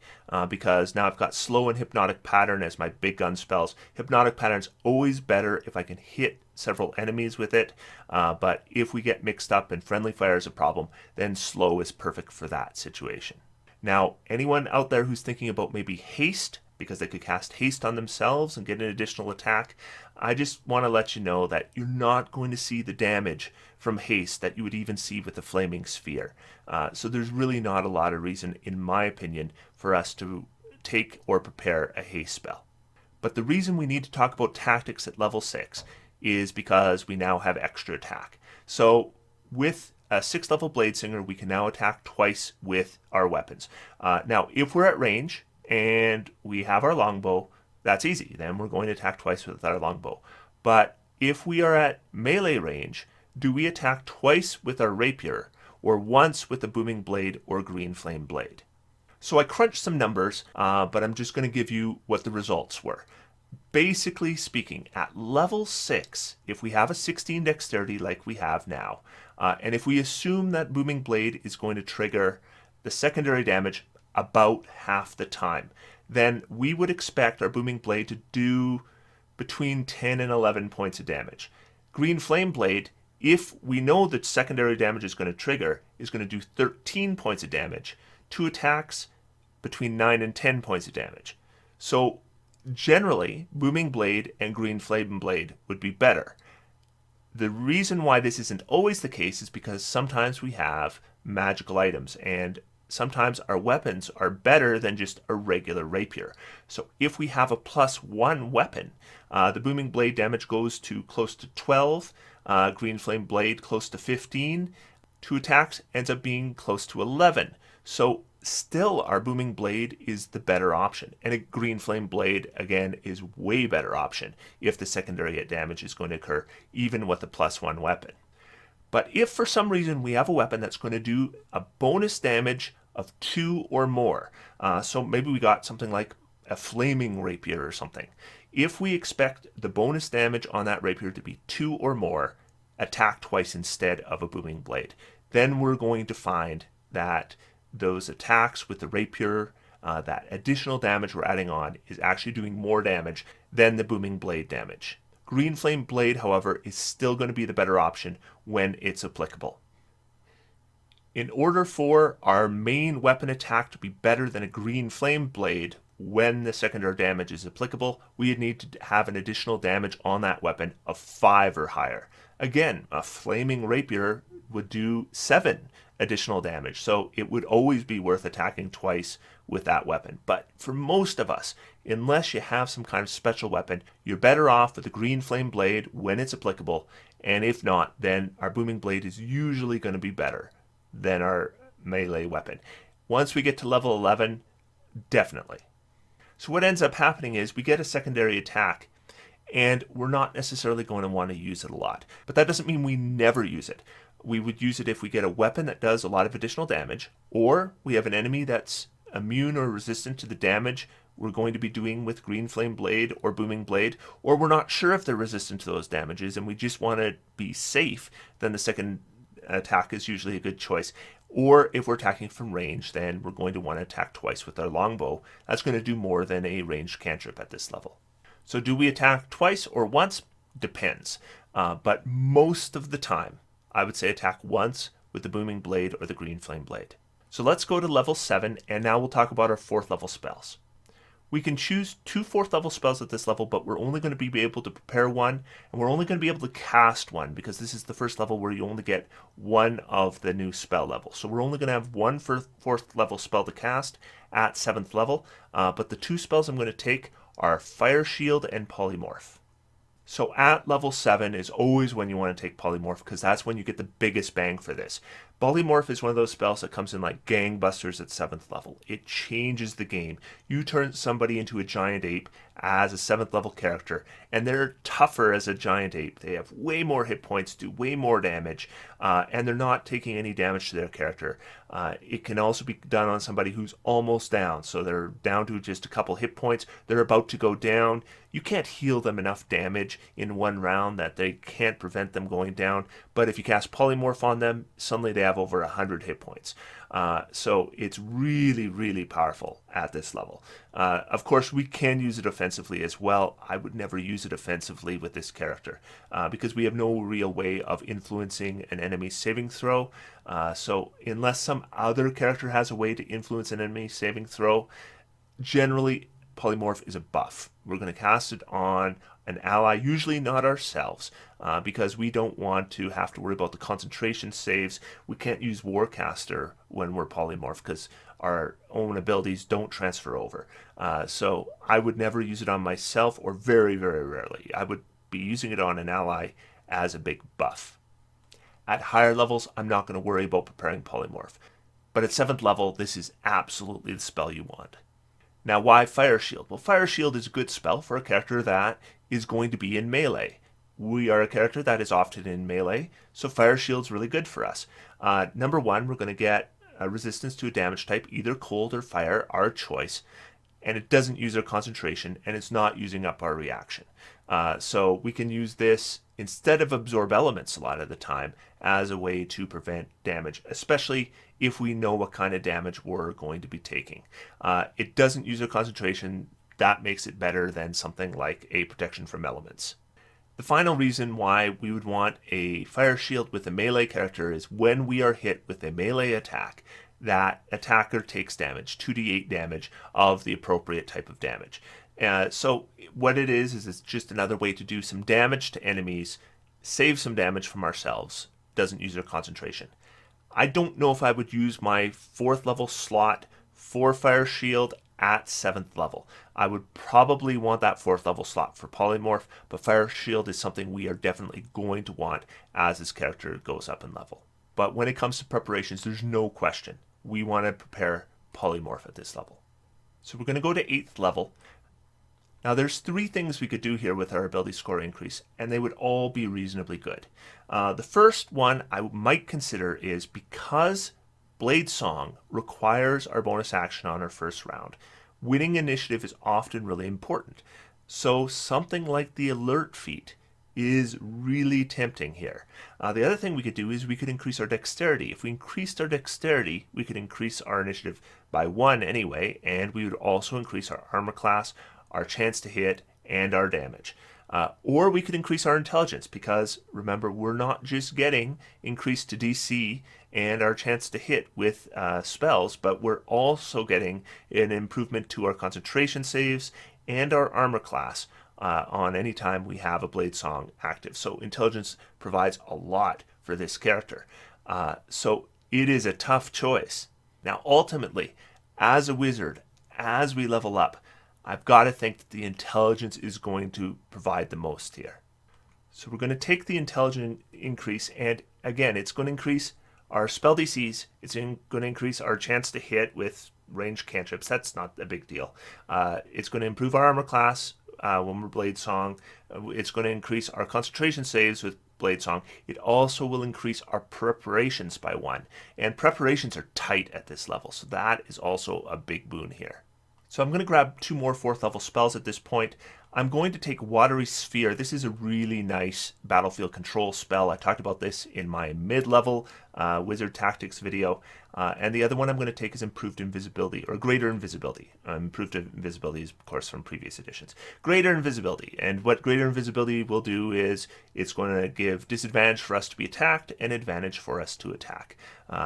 because now I've got slow and hypnotic pattern as my big gun spells. Hypnotic pattern's always better if I can hit several enemies with it, but if we get mixed up and friendly fire is a problem, then slow is perfect for that situation. Now, anyone out there who's thinking about maybe haste, because they could cast haste on themselves and get an additional attack, I just want to let you know that you're not going to see the damage from haste that you would even see with the flaming sphere. So there's really not a lot of reason, in my opinion, for us to take or prepare a haste spell. But the reason we need to talk about tactics at level 6 is because we now have extra attack. So with a 6th level Bladesinger, we can now attack twice with our weapons. Now, if we're at range and we have our longbow, that's easy. Then we're going to attack twice with our longbow. But if we are at melee range, do we attack twice with our rapier or once with the booming blade or green flame blade? So I crunched some numbers, but I'm just going to give you what the results were. Basically speaking, at level 6, if we have a 16 dexterity like we have now, and if we assume that booming blade is going to trigger the secondary damage about half the time, then we would expect our booming blade to do between 10 and 11 points of damage. Green flame blade, if we know that secondary damage is going to trigger, is going to do 13 points of damage. 2 attacks, between 9 and 10 points of damage. So generally, booming blade and green flame blade would be better. The reason why this isn't always the case is because sometimes we have magical items, and sometimes our weapons are better than just a regular rapier. So if we have a +1 weapon, the booming blade damage goes to close to 12, green flame blade close to 15, 2 attacks ends up being close to 11. So still our booming blade is the better option, and a green flame blade again is way better option if the secondary damage is going to occur even with a +1 weapon. But if for some reason we have a weapon that's going to do a bonus damage of 2 or more, so maybe we got something like a flaming rapier or something, if we expect the bonus damage on that rapier to be 2 or more, attack twice instead of a booming blade, then we're going to find that those attacks with the rapier, that additional damage we're adding on, is actually doing more damage than the booming blade damage. Green flame blade, however, is still going to be the better option when it's applicable. In order for our main weapon attack to be better than a green flame blade when the secondary damage is applicable, we need to have an additional damage on that weapon of 5 or higher. Again, a flaming rapier would do 7 additional damage, so it would always be worth attacking twice with that weapon. But for most of us, unless you have some kind of special weapon, you're better off with the green flame blade when it's applicable, and if not, then our booming blade is usually going to be better than our melee weapon. Once we get to level 11, definitely. So what ends up happening is we get a secondary attack, and we're not necessarily going to want to use it a lot. But that doesn't mean we never use it. We would use it if we get a weapon that does a lot of additional damage, or we have an enemy that's immune or resistant to the damage we're going to be doing with green flame blade or booming blade, or we're not sure if they're resistant to those damages and we just want to be safe, then the second attack is usually a good choice. Or if we're attacking from range, then we're going to want to attack twice with our longbow. That's going to do more than a ranged cantrip at this level. So do we attack twice or once? Depends. But most of the time, I would say attack once with the booming blade or the green flame blade. So let's go to level 7, and now we'll talk about our 4th level spells. We can choose 2 4th level spells at this level, but we're only going to be able to prepare one, and we're only going to be able to cast one, because this is the first level where you only get one of the new spell levels. So we're only going to have one 4th level spell to cast at 7th level, but the 2 spells I'm going to take are Fire Shield and Polymorph. So at level 7 is always when you want to take Polymorph, because that's when you get the biggest bang for this. Polymorph is one of those spells that comes in like gangbusters at 7th level. It changes the game. You turn somebody into a giant ape, as a 7th level character, and they're tougher as a giant ape. They have way more hit points, do way more damage, and they're not taking any damage to their character. It can also be done on somebody who's almost down, so they're down to just a couple hit points, they're about to go down. You can't heal them enough damage in one round that they can't prevent them going down, but if you cast Polymorph on them, suddenly they have over 100 hit points. So it's really, really powerful at this level. Of course, we can use it offensively as well. I would never use it offensively with this character because we have no real way of influencing an enemy's saving throw. So unless some other character has a way to influence an enemy saving throw, generally Polymorph is a buff. We're going to cast it on an ally, usually not ourselves, because we don't want to have to worry about the concentration saves. We can't use Warcaster when we're Polymorph because our own abilities don't transfer over. So I would never use it on myself, or very, very rarely. I would be using it on an ally as a big buff. At higher levels, I'm not going to worry about preparing Polymorph. But at 7th level, this is absolutely the spell you want. Now, why Fire Shield? Well, Fire Shield is a good spell for a character that is going to be in melee. We are a character that is often in melee, so Fire Shield's really good for us. Number one, we're going to get a resistance to a damage type, either cold or fire, our choice, and it doesn't use our concentration, and it's not using up our reaction. So we can use this instead of absorb elements a lot of the time as a way to prevent damage, especially if we know what kind of damage we're going to be taking. It doesn't use a concentration. That makes it better than something like a protection from elements. The final reason why we would want a Fire Shield with a melee character is when we are hit with a melee attack, that attacker takes damage, 2d8 damage of the appropriate type of damage. So what it is it's just another way to do some damage to enemies, save some damage from ourselves. Doesn't use our concentration. I don't know if I would use my 4th level slot for Fire Shield at 7th level. I would probably want that 4th level slot for Polymorph, but Fire Shield is something we are definitely going to want as this character goes up in level. But when it comes to preparations, there's no question. We want to prepare Polymorph at this level. So we're going to go to 8th level. Now there's 3 things we could do here with our ability score increase, and they would all be reasonably good. The first one I might consider is because Blade Song requires our bonus action on our first round, winning initiative is often really important. So something like the alert feat is really tempting here. The other thing we could do is we could increase our dexterity. If we increased our dexterity, we could increase our initiative by 1 anyway, and we would also increase our armor class, our chance to hit, and our damage. Or we could increase our intelligence because, remember, we're not just getting increased to DC and our chance to hit with spells, but we're also getting an improvement to our concentration saves and our armor class on any time we have a Blade Song active. So intelligence provides a lot for this character. So it is a tough choice. Now, ultimately, as a wizard, as we level up, I've got to think that the intelligence is going to provide the most here. So we're going to take the intelligence increase, and again, it's going to increase our spell DCs. It's going to increase our chance to hit with ranged cantrips. That's not a big deal. It's going to improve our armor class when we're Blade Song. It's going to increase our concentration saves with Blade Song. It also will increase our preparations by 1. And preparations are tight at this level, so that is also a big boon here. So I'm going to grab 2 more 4th level spells at this point. I'm going to take Watery Sphere. This is a really nice battlefield control spell. I talked about this in my mid-level Wizard Tactics video. And the other one I'm going to take is Improved Invisibility, or Greater Invisibility. Improved Invisibility is, of course, from previous editions. Greater Invisibility. And what Greater Invisibility will do is it's going to give disadvantage for us to be attacked and advantage for us to attack.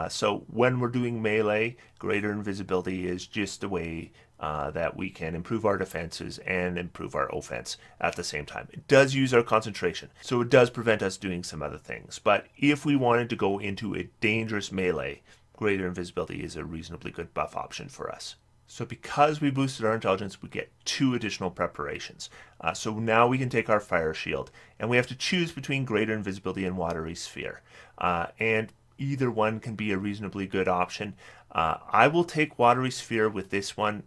So when we're doing melee, Greater Invisibility is just a way that we can improve our defenses and improve our offense at the same time. It does use our concentration, so it does prevent us doing some other things. But if we wanted to go into a dangerous melee, Greater Invisibility is a reasonably good buff option for us. So because we boosted our intelligence, we get 2 additional preparations. So now we can take our Fire Shield, and we have to choose between Greater Invisibility and Watery Sphere. And either one can be a reasonably good option. I will take Watery Sphere with this one.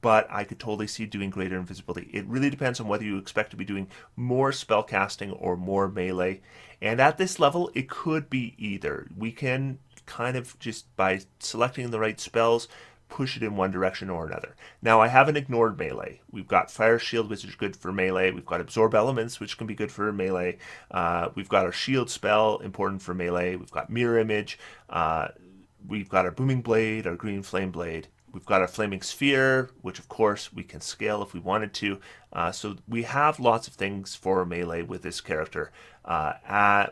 but I could totally see doing Greater Invisibility. It really depends on whether you expect to be doing more spell casting or more melee. And at this level, it could be either. We can kind of just by selecting the right spells, push it in one direction or another. Now, I haven't ignored melee. We've got Fire Shield, which is good for melee. We've got Absorb Elements, which can be good for melee. We've got our Shield spell, important for melee. We've got Mirror Image. We've got our Booming Blade, our Green Flame Blade. We've got our Flaming Sphere, which of course we can scale if we wanted to. So we have lots of things for melee with this character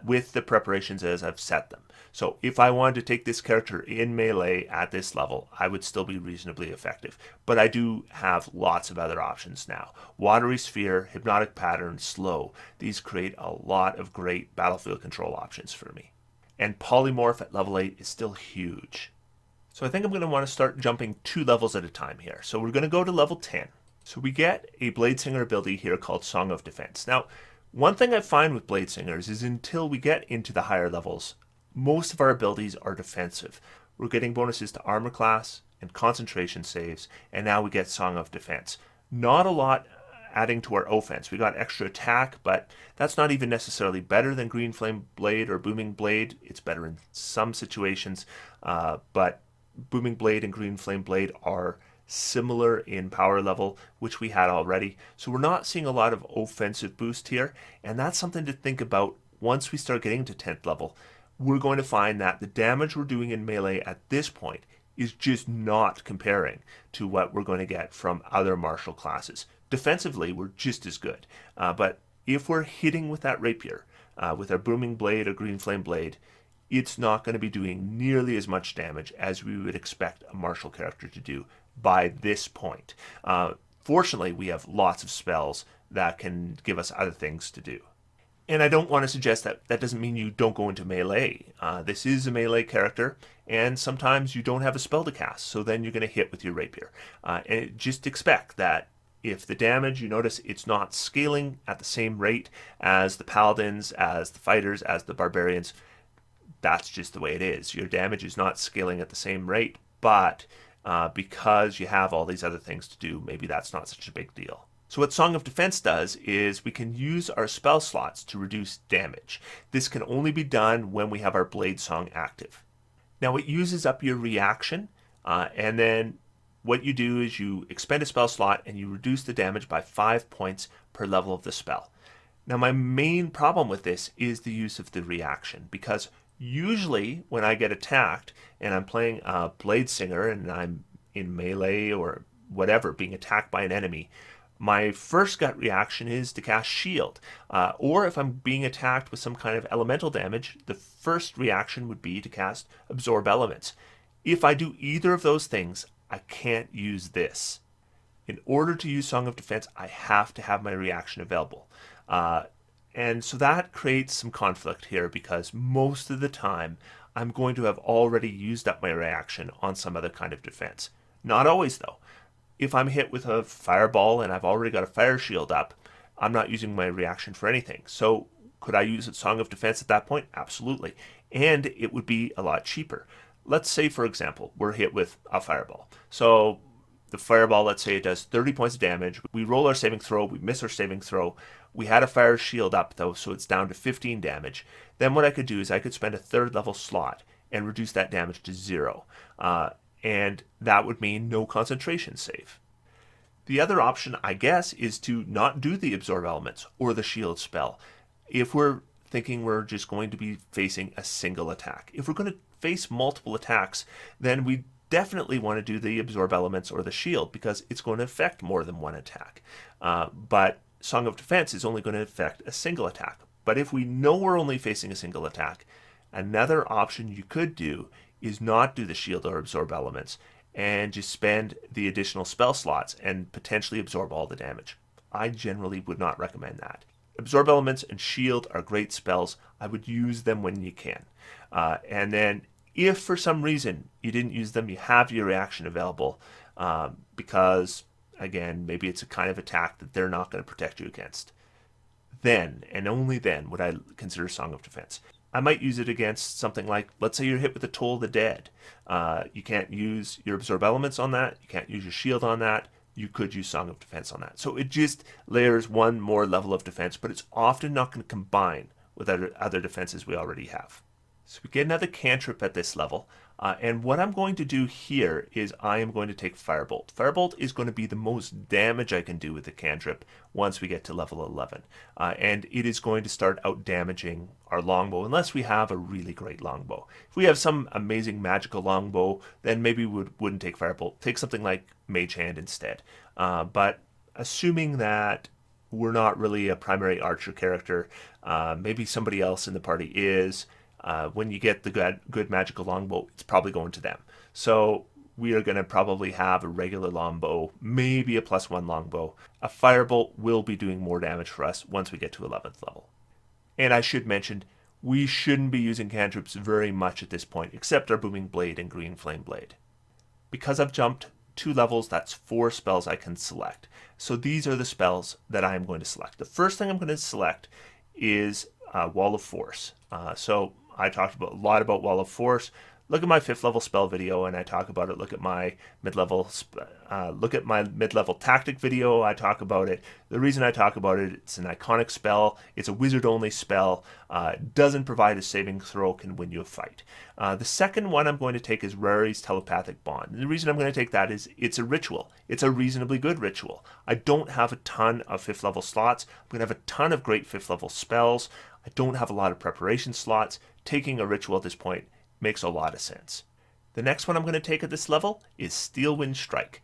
with the preparations as I've set them. So if I wanted to take this character in melee at this level, I would still be reasonably effective. But I do have lots of other options now. Watery Sphere, Hypnotic Pattern, Slow. These create a lot of great battlefield control options for me. And Polymorph at level 8 is still huge. So I think I'm going to want to start jumping 2 levels at a time here. So we're going to go to level 10. So we get a Bladesinger ability here called Song of Defense. Now, one thing I find with Bladesingers is until we get into the higher levels, most of our abilities are defensive. We're getting bonuses to armor class and concentration saves, and now we get Song of Defense. Not a lot adding to our offense. We got extra attack, but that's not even necessarily better than Green Flame Blade or Booming Blade. It's better in some situations, but Booming Blade and Green Flame Blade are similar in power level, which we had already. So we're not seeing a lot of offensive boost here, and that's something to think about once we start getting to 10th level. We're going to find that the damage we're doing in melee at this point is just not comparing to what we're going to get from other martial classes. Defensively, we're just as good, but if we're hitting with that rapier, with our Booming Blade or Green Flame Blade, it's not going to be doing nearly as much damage as we would expect a martial character to do by this point. Fortunately, we have lots of spells that can give us other things to do. And I don't want to suggest that that doesn't mean you don't go into melee. This is a melee character, and sometimes you don't have a spell to cast, so then you're going to hit with your rapier. And just expect that if the damage, you notice it's not scaling at the same rate as the paladins, as the fighters, as the barbarians, that's just the way it is. Your damage is not scaling at the same rate, but because you have all these other things to do, maybe that's not such a big deal. So what Song of Defense does is we can use our spell slots to reduce damage. This can only be done when we have our Blade Song active. Now it uses up your reaction, and then what you do is you expend a spell slot and you reduce the damage by 5 points per level of the spell. Now my main problem with this is the use of the reaction, because usually when I get attacked and I'm playing a Bladesinger and I'm in melee or whatever, being attacked by an enemy, my first gut reaction is to cast Shield. Or if I'm being attacked with some kind of elemental damage, the first reaction would be to cast Absorb Elements. If I do either of those things, I can't use this. In order to use Song of Defense, I have to have my reaction available. And so that creates some conflict here, because most of the time I'm going to have already used up my reaction on some other kind of defense. Not always, though. If I'm hit with a fireball and I've already got a fire shield up, I'm not using my reaction for anything. So could I use a Song of Defense at that point? Absolutely. And it would be a lot cheaper. Let's say, for example, we're hit with a fireball. So the fireball, let's say it does 30 points of damage. We roll our saving throw. We miss our saving throw. We had a fire shield up, though, so it's down to 15 damage. Then what I could do is I could spend a 3rd level slot and reduce that damage to 0. And that would mean no concentration save. The other option, I guess, is to not do the Absorb Elements or the Shield spell if we're thinking we're just going to be facing a single attack. If we're going to face multiple attacks, then we definitely want to do the Absorb Elements or the Shield, because it's going to affect more than one attack. But Song of Defense is only going to affect a single attack. But if we know we're only facing a single attack, another option you could do is not do the Shield or Absorb Elements and just spend the additional spell slots and potentially absorb all the damage. I generally would not recommend that. Absorb Elements and Shield are great spells. I would use them when you can. And then if for some reason you didn't use them, you have your reaction available, because, again, maybe it's a kind of attack that they're not going to protect you against. Then, and only then, would I consider Song of Defense. I might use it against something like, let's say you're hit with a Toll of the Dead. You can't use your Absorb Elements on that. You can't use your Shield on that. you could use Song of Defense on that. So it just layers one more level of defense, but it's often not going to combine with other defenses we already have. So we get another cantrip at this level. And what I'm going to do here is I am going to take Firebolt. Firebolt is going to be the most damage I can do with the cantrip once we get to level 11. And it is going to start out damaging our longbow unless we have a really great longbow. If we have some amazing magical longbow, then maybe we wouldn't take Firebolt. Take something like Mage Hand instead. But assuming that we're not really a primary archer character, maybe somebody else in the party is, when you get the good magical longbow, it's probably going to them. So we are going to probably have a regular longbow, maybe a +1 longbow. A firebolt will be doing more damage for us once we get to 11th level. And I should mention, we shouldn't be using cantrips very much at this point, except our Booming Blade and Green Flame Blade. Because I've jumped 2 levels, that's 4 spells I can select. So these are the spells that I am going to select. The first thing I'm going to select is Wall of Force. So I talked a lot about Wall of Force. Look at my 5th level spell video, and I talk about it. Look at my mid-level tactic video. I talk about it. The reason I talk about it, it's an iconic spell. It's a wizard-only spell. It doesn't provide a saving throw. Can win you a fight. The second one I'm going to take is Rary's Telepathic Bond. And the reason I'm going to take that is it's a ritual. It's a reasonably good ritual. I don't have a ton of 5th level slots. I'm going to have a ton of great 5th level spells. I don't have a lot of preparation slots. Taking a ritual at this point makes a lot of sense. The next one I'm going to take at this level is Steel Wind Strike.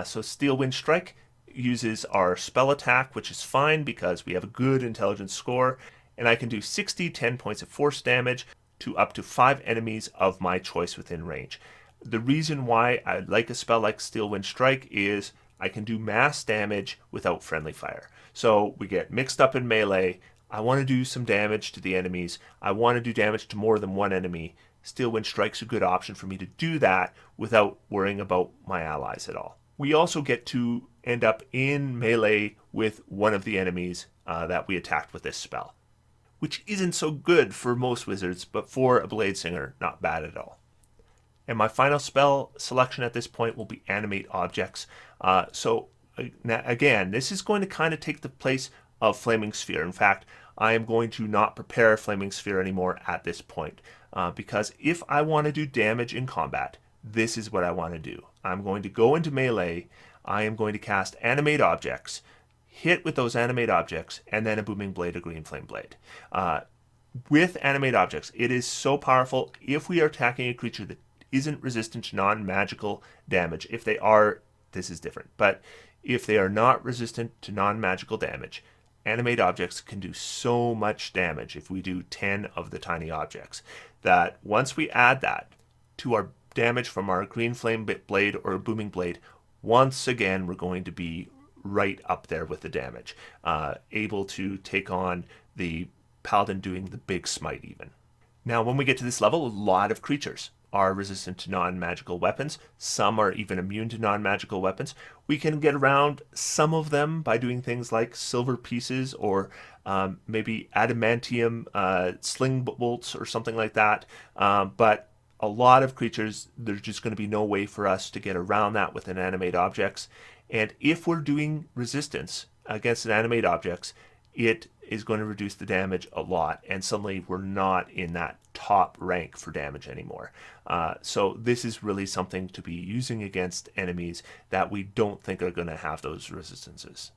So Steel Wind Strike uses our spell attack, which is fine because we have a good intelligence score, and I can do 10 points of force damage to up to 5 enemies of my choice within range. The reason why I like a spell like Steel Wind Strike is I can do mass damage without friendly fire. So we get mixed up in melee. I want to do some damage to the enemies. I want to do damage to more than one enemy. Steel Wind Strike's a good option for me to do that without worrying about my allies at all. We also get to end up in melee with one of the enemies that we attacked with this spell, which isn't so good for most wizards, but for a Bladesinger, not bad at all. And my final spell selection at this point will be Animate Objects. So again, this is going to kind of take the place of Flaming Sphere. In fact, I am going to not prepare Flaming Sphere anymore at this point, because if I want to do damage in combat, this is what I want to do. I'm going to go into melee, I am going to cast Animate Objects, hit with those Animate Objects, and then a Booming Blade, a Green Flame Blade. With Animate Objects, it is so powerful if we are attacking a creature that isn't resistant to non-magical damage. If they are, this is different, but if they are not resistant to non-magical damage, Animate Objects can do so much damage if we do 10 of the tiny objects, that once we add that to our damage from our Green Flame Blade or Booming Blade, once again we're going to be right up there with the damage, able to take on the Paladin doing the big smite even. Now when we get to this level, a lot of creatures are resistant to non-magical weapons. Some are even immune to non-magical weapons. We can get around some of them by doing things like silver pieces or maybe adamantium sling bolts or something like that. But a lot of creatures, there's just going to be no way for us to get around that with Animate Objects. And if we're doing resistance against Animate Objects, it is going to reduce the damage a lot, and suddenly we're not in that top rank for damage anymore. So this is really something to be using against enemies that we don't think are going to have those resistances.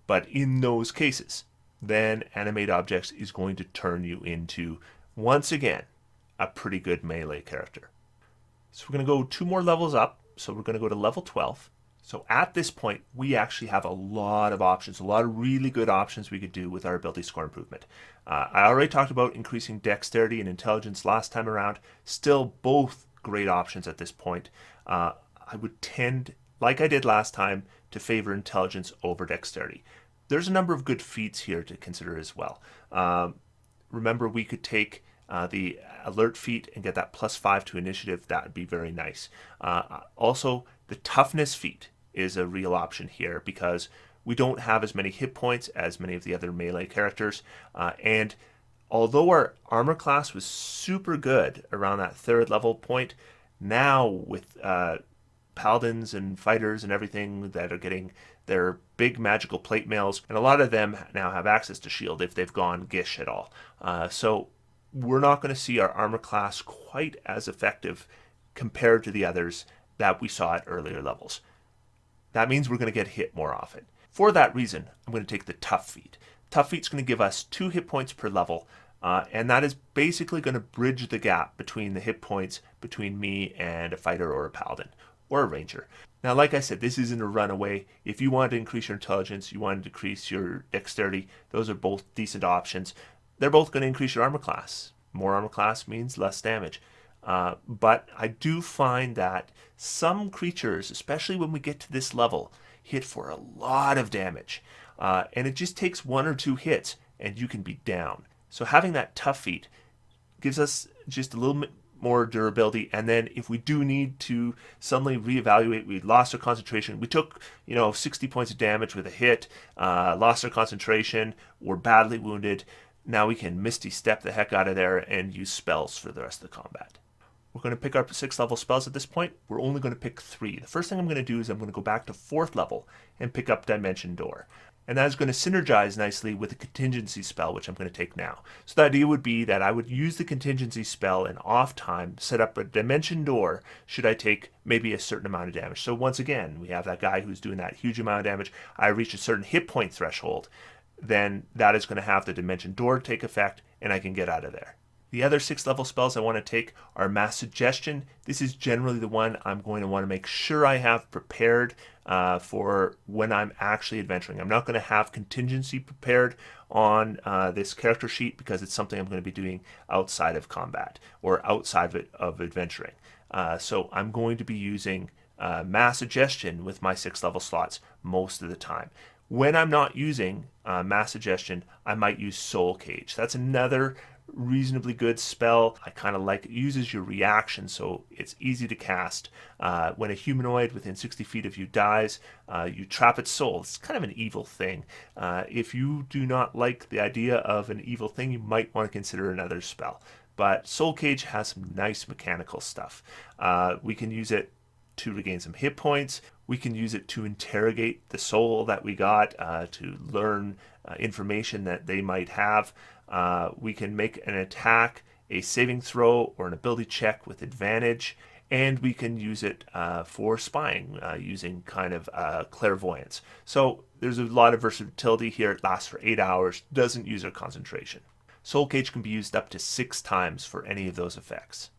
But in those cases, then Animate Objects is going to turn you into, once again, a pretty good melee character. So we're going to go 2 more levels up. So we're going to go to level 12. So at this point, we actually have a lot of options, a lot of really good options we could do with our ability score improvement. I already talked about increasing dexterity and intelligence last time around. Still both great options at this point. I would tend, like I did last time, to favor intelligence over dexterity. There's a number of good feats here to consider as well. Remember, we could take the alert feat and get that +5 to initiative. That would be very nice. Also, the toughness feat is a real option here because we don't have as many hit points as many of the other melee characters. And although our armor class was super good around that 3rd level point, now with paladins and fighters and everything that are getting their big magical plate mails, and a lot of them now have access to shield if they've gone Gish at all. So we're not going to see our armor class quite as effective compared to the others that we saw at earlier levels. That means we're going to get hit more often. For that reason, I'm going to take the Tough Feat. Tough Feat's going to give us 2 hit points per level, and that is basically going to bridge the gap between the hit points between me and a fighter or a paladin or a ranger. Now, like I said, this isn't a runaway. If you want to increase your intelligence, you want to decrease your dexterity, those are both decent options. They're both going to increase your armor class. More armor class means less damage. But I do find that some creatures, especially when we get to this level, hit for a lot of damage. And it just takes 1 or 2 hits and you can be down. So having that Tough Feat gives us just a little bit more durability. And then if we do need to suddenly reevaluate, we lost our concentration, we took 60 points of damage with a hit, lost our concentration, we're badly wounded, now we can Misty Step the heck out of there and use spells for the rest of the combat. We're going to pick our 6th level spells at this point. We're only going to pick 3. The first thing I'm going to do is I'm going to go back to 4th level and pick up Dimension Door. And that is going to synergize nicely with the contingency spell, which I'm going to take now. So the idea would be that I would use the contingency spell and off time set up a Dimension Door should I take maybe a certain amount of damage. So once again, we have that guy who's doing that huge amount of damage. I reach a certain hit point threshold. Then that is going to have the Dimension Door take effect and I can get out of there. The other 6th level spells I want to take are Mass Suggestion. This is generally the one I'm going to want to make sure I have prepared for when I'm actually adventuring. I'm not going to have contingency prepared on this character sheet because it's something I'm going to be doing outside of combat or outside of adventuring. So I'm going to be using Mass Suggestion with my 6th level slots most of the time. When I'm not using Mass Suggestion, I might use Soul Cage. That's another reasonably good spell. I kind of like it. It uses your reaction, so it's easy to cast. When a humanoid within 60 feet of you dies, you trap its soul. It's kind of an evil thing. If you do not like the idea of an evil thing, you might want to consider another spell. But Soul Cage has some nice mechanical stuff. We can use it to regain some hit points. We can use it to interrogate the soul that we got, to learn information that they might have. We can make an attack, a saving throw, or an ability check with advantage, and we can use it for spying, using kind of clairvoyance. So there's a lot of versatility here. It lasts for 8 hours, doesn't use our concentration. Soul Cage can be used up to 6 times for any of those effects.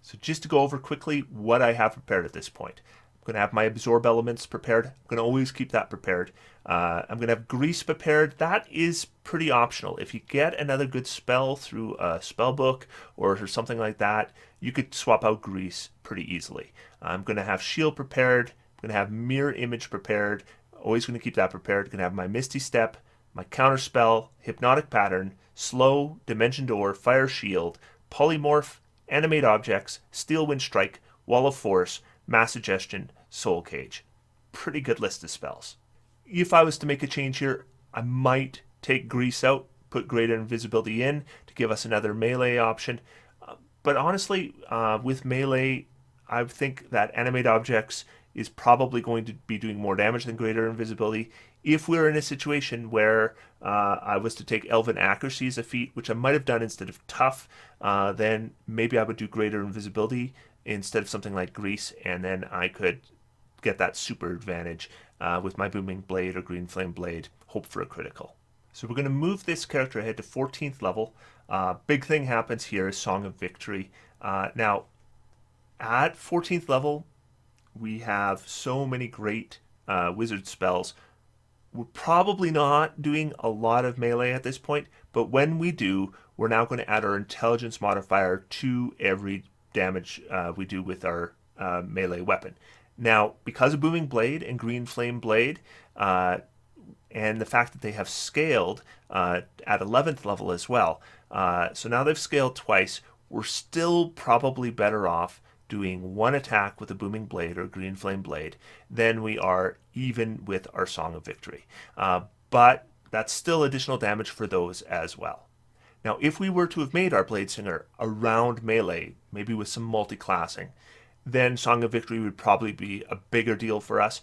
So just to go over quickly what I have prepared at this point. I'm going to have my Absorb elements prepared. I'm going to always keep that prepared. I'm going to have Grease prepared. That is pretty optional. If you get another good spell through a spell book or something like that, you could swap out Grease pretty easily. I'm going to have Shield prepared. I'm going to have Mirror Image prepared. Always going to keep that prepared. I'm going to have my Misty Step, my Counterspell, Hypnotic Pattern, Slow, Dimension Door, Fire Shield, Polymorph, Animate Objects, Steel Wind Strike, Wall of Force, Mass Suggestion, Soul Cage. Pretty good list of spells. If I was to make a change here, I might take Grease out, put Greater Invisibility in to give us another melee option. But honestly, with melee, I think that Animate Objects is probably going to be doing more damage than Greater Invisibility. If we're in a situation where I was to take Elven Accuracy as a feat, which I might have done instead of Tough, then maybe I would do Greater Invisibility instead of something like Grease, and then I could get that super advantage with my Booming Blade or Green Flame Blade, hope for a critical. So we're going to move this character ahead to 14th level. Big thing happens here is Song of Victory. Now, at 14th level, we have so many great wizard spells. We're probably not doing a lot of melee at this point, but when we do, we're now going to add our intelligence modifier to every damage we do with our melee weapon. Now, because of Booming Blade and Green Flame Blade, and the fact that they have scaled at 11th level as well, so now they've scaled twice, we're still probably better off doing one attack with a Booming Blade or Green Flame Blade than we are even with our Song of Victory. But that's still additional damage for those as well. Now, if we were to have made our Bladesinger around melee, maybe with some multi-classing, then Song of Victory would probably be a bigger deal for us.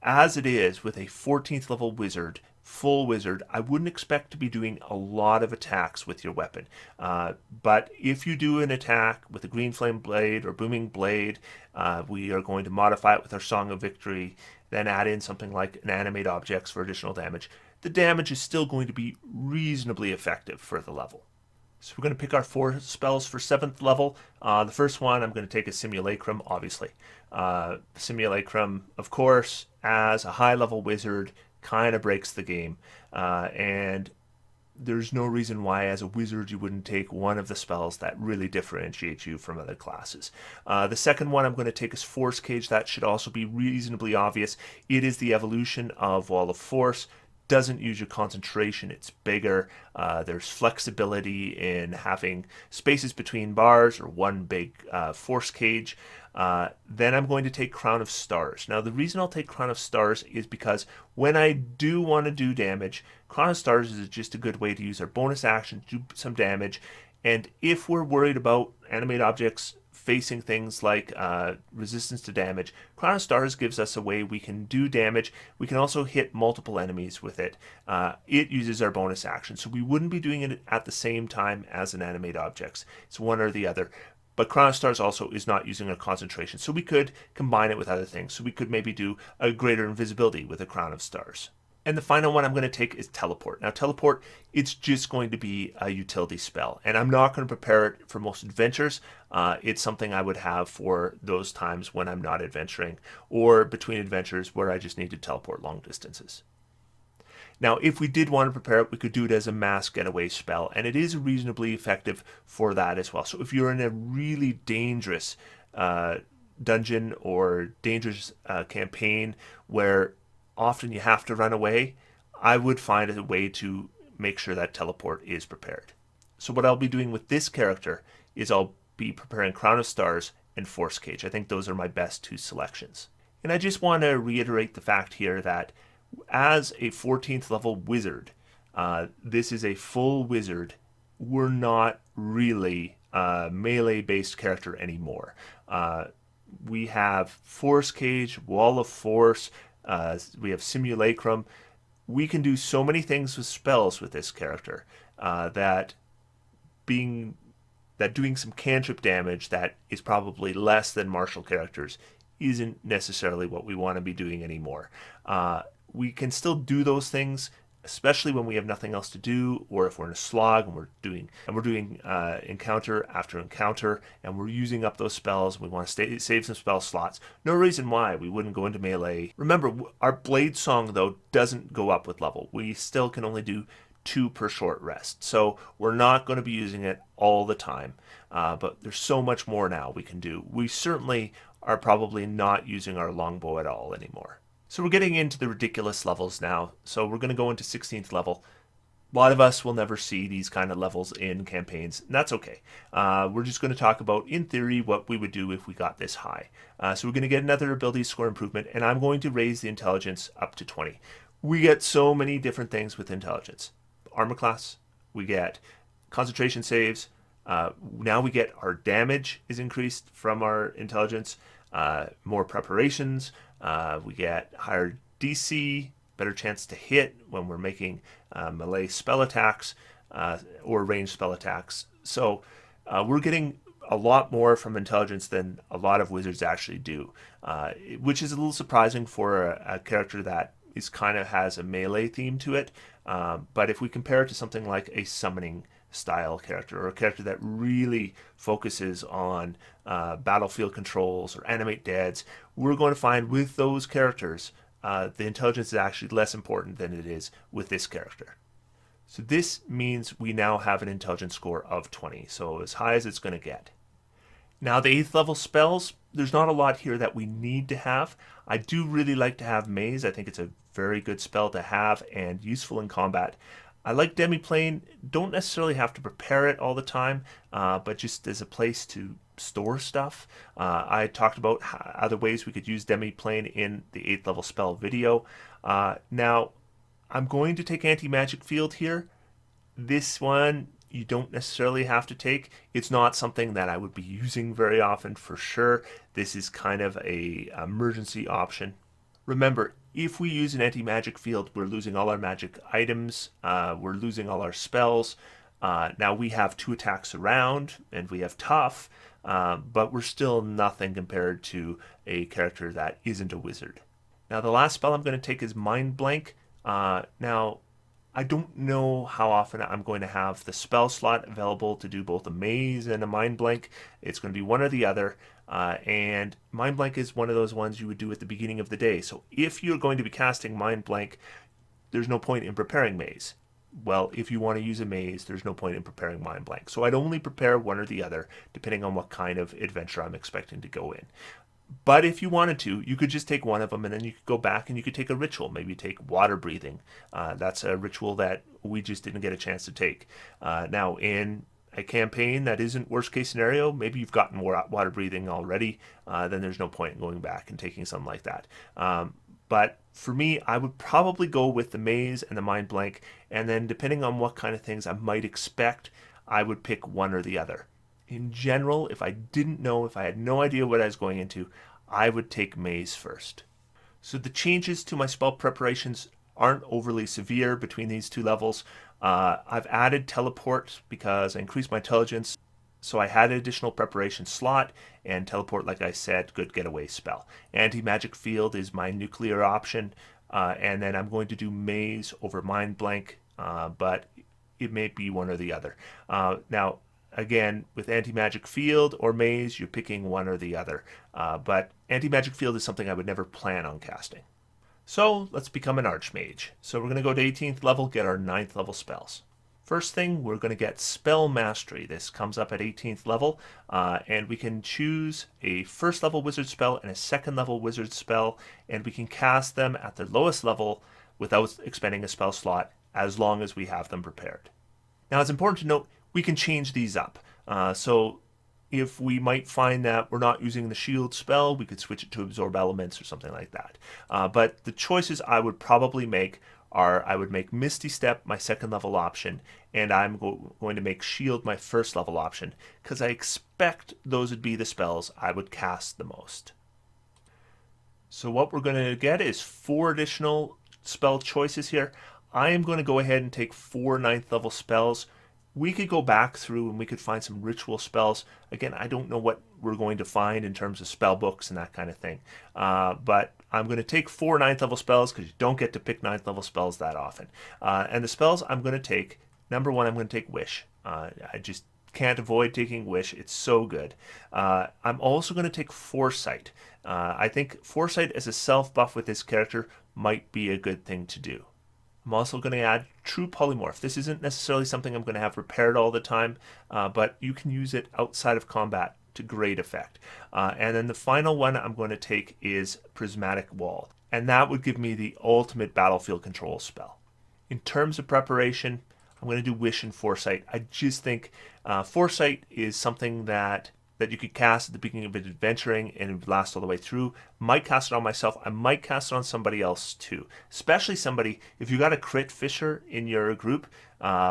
As it is, with a 14th level wizard, full wizard, I wouldn't expect to be doing a lot of attacks with your weapon. But if you do an attack with a green flame blade or booming blade, we are going to modify it with our Song of Victory, then add in something like an animate objects for additional damage. The damage is still going to be reasonably effective for the level. So we're going to pick our 4 spells for 7th level. The first one, I'm going to take a Simulacrum, obviously. Simulacrum, of course, as a high-level wizard, kind of breaks the game. And there's no reason why, as a wizard, you wouldn't take one of the spells that really differentiate you from other classes. The second one I'm going to take is Force Cage. That should also be reasonably obvious. It is the evolution of Wall of Force. Doesn't use your concentration, it's bigger. There's flexibility in having spaces between bars or one big force cage. Then I'm going to take Crown of Stars. Now the reason I'll take Crown of Stars is because when I do want to do damage, Crown of Stars is just a good way to use our bonus action to do some damage. And if we're worried about animate objects facing things like resistance to damage, Crown of Stars gives us a way we can do damage. We can also hit multiple enemies with it. It uses our bonus action, so we wouldn't be doing it at the same time as an animate objects. It's one or the other. But Crown of Stars also is not using a concentration, so we could combine it with other things. So we could maybe do a Greater Invisibility with a Crown of Stars. And the final one I'm going to take is Teleport. Now, Teleport, it's just going to be a utility spell. And I'm not going to prepare it for most adventures. It's something I would have for those times when I'm not adventuring, or between adventures where I just need to teleport long distances. Now, if we did want to prepare it, we could do it as a mass getaway spell. And it is reasonably effective for that as well. So if you're in a really dangerous dungeon or dangerous campaign where often you have to run away, I would find a way to make sure that teleport is prepared. So what I'll be doing with this character is I'll be preparing Crown of Stars and Force Cage. I think those are my best 2 selections. And I just want to reiterate the fact here that as a 14th level wizard, this is a full wizard. We're not really a melee based character anymore. We have Force Cage, Wall of Force, we have Simulacrum. We can do so many things with spells with this character that doing some cantrip damage that is probably less than martial characters isn't necessarily what we want to be doing anymore. We can still do those things, especially when we have nothing else to do, or if we're in a slog and we're doing encounter after encounter, and we're using up those spells. We want to save some spell slots. No reason why we wouldn't go into melee. Remember, our blade song though doesn't go up with level. We still can only do 2 per short rest, so we're not going to be using it all the time. But there's so much more now we can do. We certainly are probably not using our longbow at all anymore. So we're getting into the ridiculous levels now. So we're going to go into 16th level. A lot of us will never see these kind of levels in campaigns, and that's okay. We're just going to talk about, in theory, what we would do if we got this high. So we're going to get another ability score improvement, and I'm going to raise the intelligence up to 20. We get so many different things with intelligence. Armor class, we get concentration saves. Now we get our damage is increased from our intelligence. More preparations. We get higher DC, better chance to hit when we're making melee spell attacks or ranged spell attacks. So we're getting a lot more from intelligence than a lot of wizards actually do, which is a little surprising for a character that is kind of has a melee theme to it. But if we compare it to something like a summoning style character, or a character that really focuses on battlefield controls or animate deads, we're going to find with those characters the intelligence is actually less important than it is with this character. So this means we now have an intelligence score of 20, so as high as it's going to get. Now the 8th level spells, there's not a lot here that we need to have. I do really like to have Maze. I think it's a very good spell to have and useful in combat. I like Demiplane. Don't necessarily have to prepare it all the time, but just as a place to store stuff. I talked about other ways we could use Demiplane in the 8th level spell video. Now, I'm going to take Anti-Magic Field here. This one, you don't necessarily have to take. It's not something that I would be using very often for sure. This is kind of a emergency option. Remember, if we use an anti-magic field, we're losing all our magic items, we're losing all our spells. Now we have 2 attacks around, and we have tough, but we're still nothing compared to a character that isn't a wizard. Now the last spell I'm going to take is Mind Blank. Now, I don't know how often I'm going to have the spell slot available to do both a maze and a Mind Blank. It's going to be one or the other. And Mind Blank is one of those ones you would do at the beginning of the day. So if you're going to be casting Mind Blank, there's no point in preparing maze. Well, if you want to use a maze, there's no point in preparing Mind Blank. So I'd only prepare one or the other, depending on what kind of adventure I'm expecting to go in. But if you wanted to, you could just take one of them and then you could go back and you could take a ritual. Maybe take water breathing. That's a ritual that we just didn't get a chance to take. Now, in a campaign that isn't worst case scenario, maybe you've gotten water breathing already, then there's no point in going back and taking something like that. But for me, I would probably go with the maze and the Mind Blank, and then depending on what kind of things I might expect, I would pick one or the other. In general, if I didn't know, if I had no idea what I was going into, I would take maze first. So the changes to my spell preparations aren't overly severe between these 2 levels. I've added teleport because I increased my intelligence, so I had an additional preparation slot, and teleport, like I said, good getaway spell. Anti-magic field is my nuclear option, and then I'm going to do maze over Mind Blank, but it may be one or the other. Now, again, with anti-magic field or maze, you're picking one or the other. But anti-magic field is something I would never plan on casting. So let's become an archmage. So we're going to go to 18th level, get our 9th level spells. First thing, we're going to get Spell Mastery. This comes up at 18th level, and we can choose a 1st level wizard spell and a 2nd level wizard spell, and we can cast them at their lowest level without expending a spell slot as long as we have them prepared. Now, it's important to note we can change these up. So if we might find that we're not using the shield spell, we could switch it to absorb elements or something like that. But the choices I would probably make are I would make Misty Step my 2nd level option, and I'm going to make Shield my 1st level option, because I expect those would be the spells I would cast the most. So what we're going to get is 4 additional spell choices here. I am going to go ahead and take 4 9th level spells. We could go back through and we could find some ritual spells. Again, I don't know what we're going to find in terms of spell books and that kind of thing. But I'm going to take 4 9th level spells because you don't get to pick 9th level spells that often. And the spells I'm going to take, number 1, I'm going to take Wish. I just can't avoid taking Wish. It's so good. I'm also going to take Foresight. I think Foresight as a self buff with this character might be a good thing to do. I'm also going to add True Polymorph. This isn't necessarily something I'm going to have prepared all the time, but you can use it outside of combat to great effect. And then the final one I'm going to take is Prismatic Wall, and that would give me the ultimate battlefield control spell. In terms of preparation, I'm going to do Wish and Foresight. I just think Foresight is something that you could cast at the beginning of adventuring and it would last all the way through. Might cast it on myself. I might cast it on somebody else too. Especially somebody, if you got a crit fisher in your group,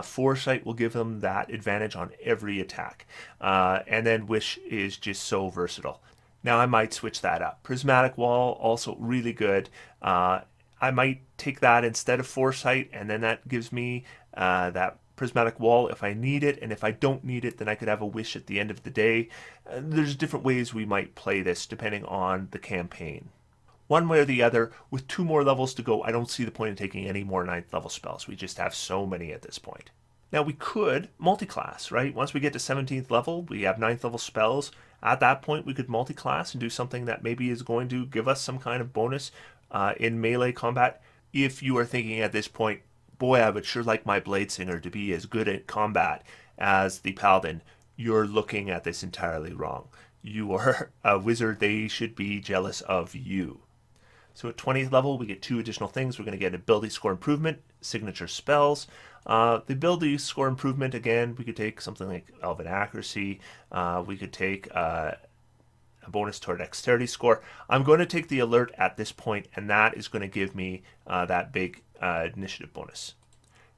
Foresight will give them that advantage on every attack. And then Wish is just so versatile. Now I might switch that up. Prismatic Wall, also really good. I might take that instead of Foresight, and then that gives me that Prismatic Wall if I need it, and if I don't need it, then I could have a Wish at the end of the day. There's different ways we might play this depending on the campaign. One way or the other, with 2 more levels to go, I don't see the point in taking any more 9th level spells. We just have so many at this point. Now we could multi-class, right? Once we get to 17th level, we have 9th level spells. At that point, we could multi-class and do something that maybe is going to give us some kind of bonus in melee combat. If you are thinking at this point, boy, I would sure like my Bladesinger to be as good at combat as the Paladin, you're looking at this entirely wrong. You are a wizard, they should be jealous of you. So at 20th level, we get 2 additional things. We're going to get ability score improvement, signature spells. The ability score improvement, again, we could take something like Elven Accuracy. We could take a bonus to our dexterity score. I'm going to take the alert at this point, and that is going to give me that big initiative bonus.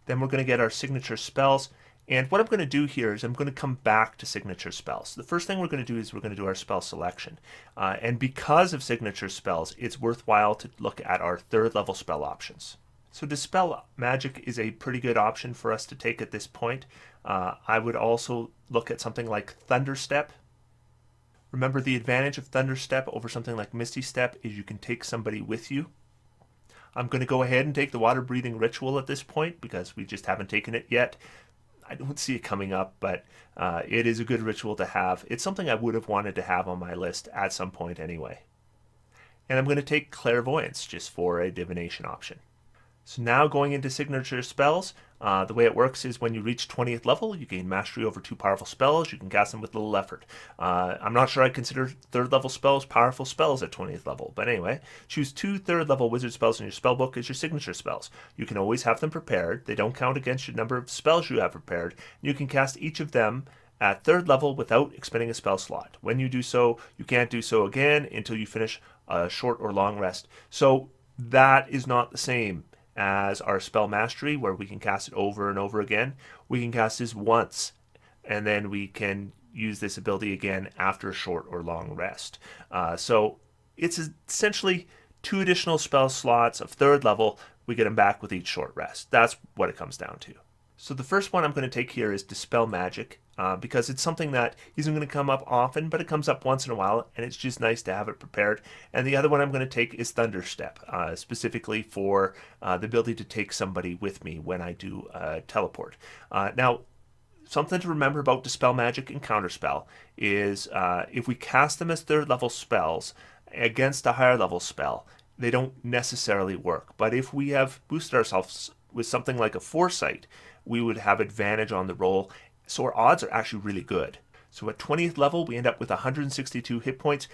Then we're going to get our signature spells. And what I'm going to do here is I'm going to come back to signature spells. The first thing we're going to do is we're going to do our spell selection. And because of signature spells, it's worthwhile to look at our third level spell options. So Dispel Magic is a pretty good option for us to take at this point. I would also look at something like Thunderstep. Remember, the advantage of Thunderstep over something like Misty Step is you can take somebody with you. I'm going to go ahead and take the Water Breathing Ritual at this point because we just haven't taken it yet. I don't see it coming up, but it is a good ritual to have. It's something I would have wanted to have on my list at some point anyway. And I'm going to take Clairvoyance just for a divination option. So now going into signature spells, the way it works is when you reach 20th level, you gain mastery over 2 powerful spells. You can cast them with little effort. I'm not sure I consider third level spells powerful spells at 20th level, but anyway, choose 2 third level wizard spells in your spell book as your signature spells. You can always have them prepared. They don't count against your number of spells you have prepared. You can cast each of them at third level without expending a spell slot. When you do so, you can't do so again until you finish a short or long rest. So that is not the same as our spell mastery, where we can cast it over and over again. We can cast this once, and then we can use this ability again after a short or long rest. So it's essentially 2 additional spell slots of third level. We get them back with each short rest. That's what it comes down to. So the first one I'm going to take here is Dispel Magic, because it's something that isn't going to come up often, but it comes up once in a while, and it's just nice to have it prepared. And the other one I'm going to take is Thunderstep, specifically for the ability to take somebody with me when I do teleport. Now, something to remember about Dispel Magic and Counterspell is if we cast them as third level spells against a higher level spell, they don't necessarily work. But if we have boosted ourselves with something like a Foresight, we would have advantage on the roll, so our odds are actually really good. So at 20th level, we end up with 162 hit points,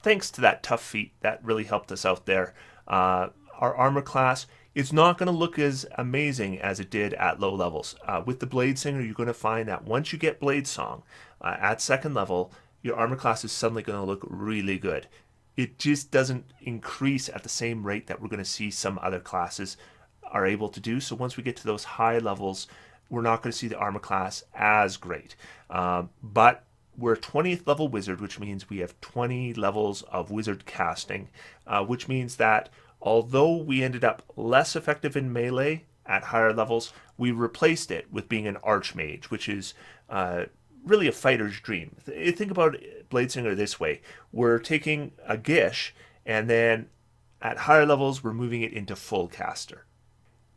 thanks to that tough feat. That really helped us out there. Our armor class is not going to look as amazing as it did at low levels. With the Bladesinger, you're going to find that once you get Blade Song at second level, your armor class is suddenly going to look really good. It just doesn't increase at the same rate that we're going to see some other classes are able to do. So once we get to those high levels, we're not going to see the armor class as great. But we're a 20th level wizard, which means we have 20 levels of wizard casting, which means that although we ended up less effective in melee at higher levels, we replaced it with being an archmage, which is really a fighter's dream. Think about Bladesinger this way. We're taking a Gish, and then at higher levels, we're moving it into full caster.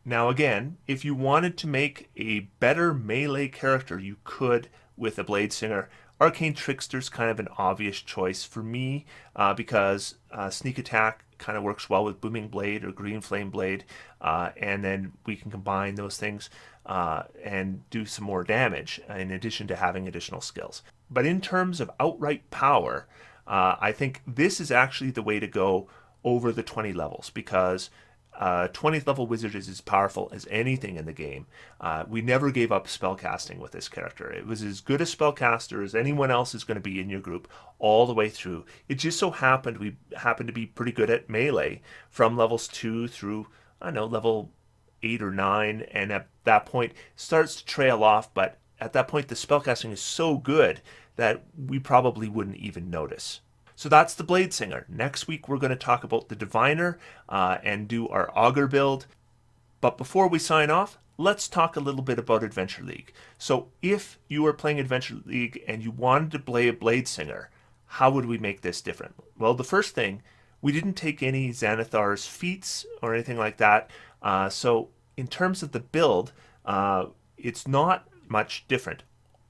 Now again, if you wanted to make a better melee character, you could with a Bladesinger. Arcane Trickster's kind of an obvious choice for me because Sneak Attack kind of works well with Booming Blade or Green Flame Blade, and then we can combine those things and do some more damage in addition to having additional skills. But in terms of outright power, I think this is actually the way to go over the 20 levels because 20th level wizard is as powerful as anything in the game. We never gave up spellcasting with this character. It was as good a spellcaster as anyone else is going to be in your group all the way through. It just so happened we happened to be pretty good at melee from levels 2 through, I don't know, level 8 or 9, and at that point starts to trail off, but at that point the spellcasting is so good that we probably wouldn't even notice. So that's the Bladesinger. Next week we're going to talk about the Diviner and do our Augur build. But before we sign off, let's talk a little bit about Adventure League. So if you were playing Adventure League and you wanted to play a Bladesinger, how would we make this different? Well, the first thing, we didn't take any Xanathar's feats or anything like that. So in terms of the build, it's not much different.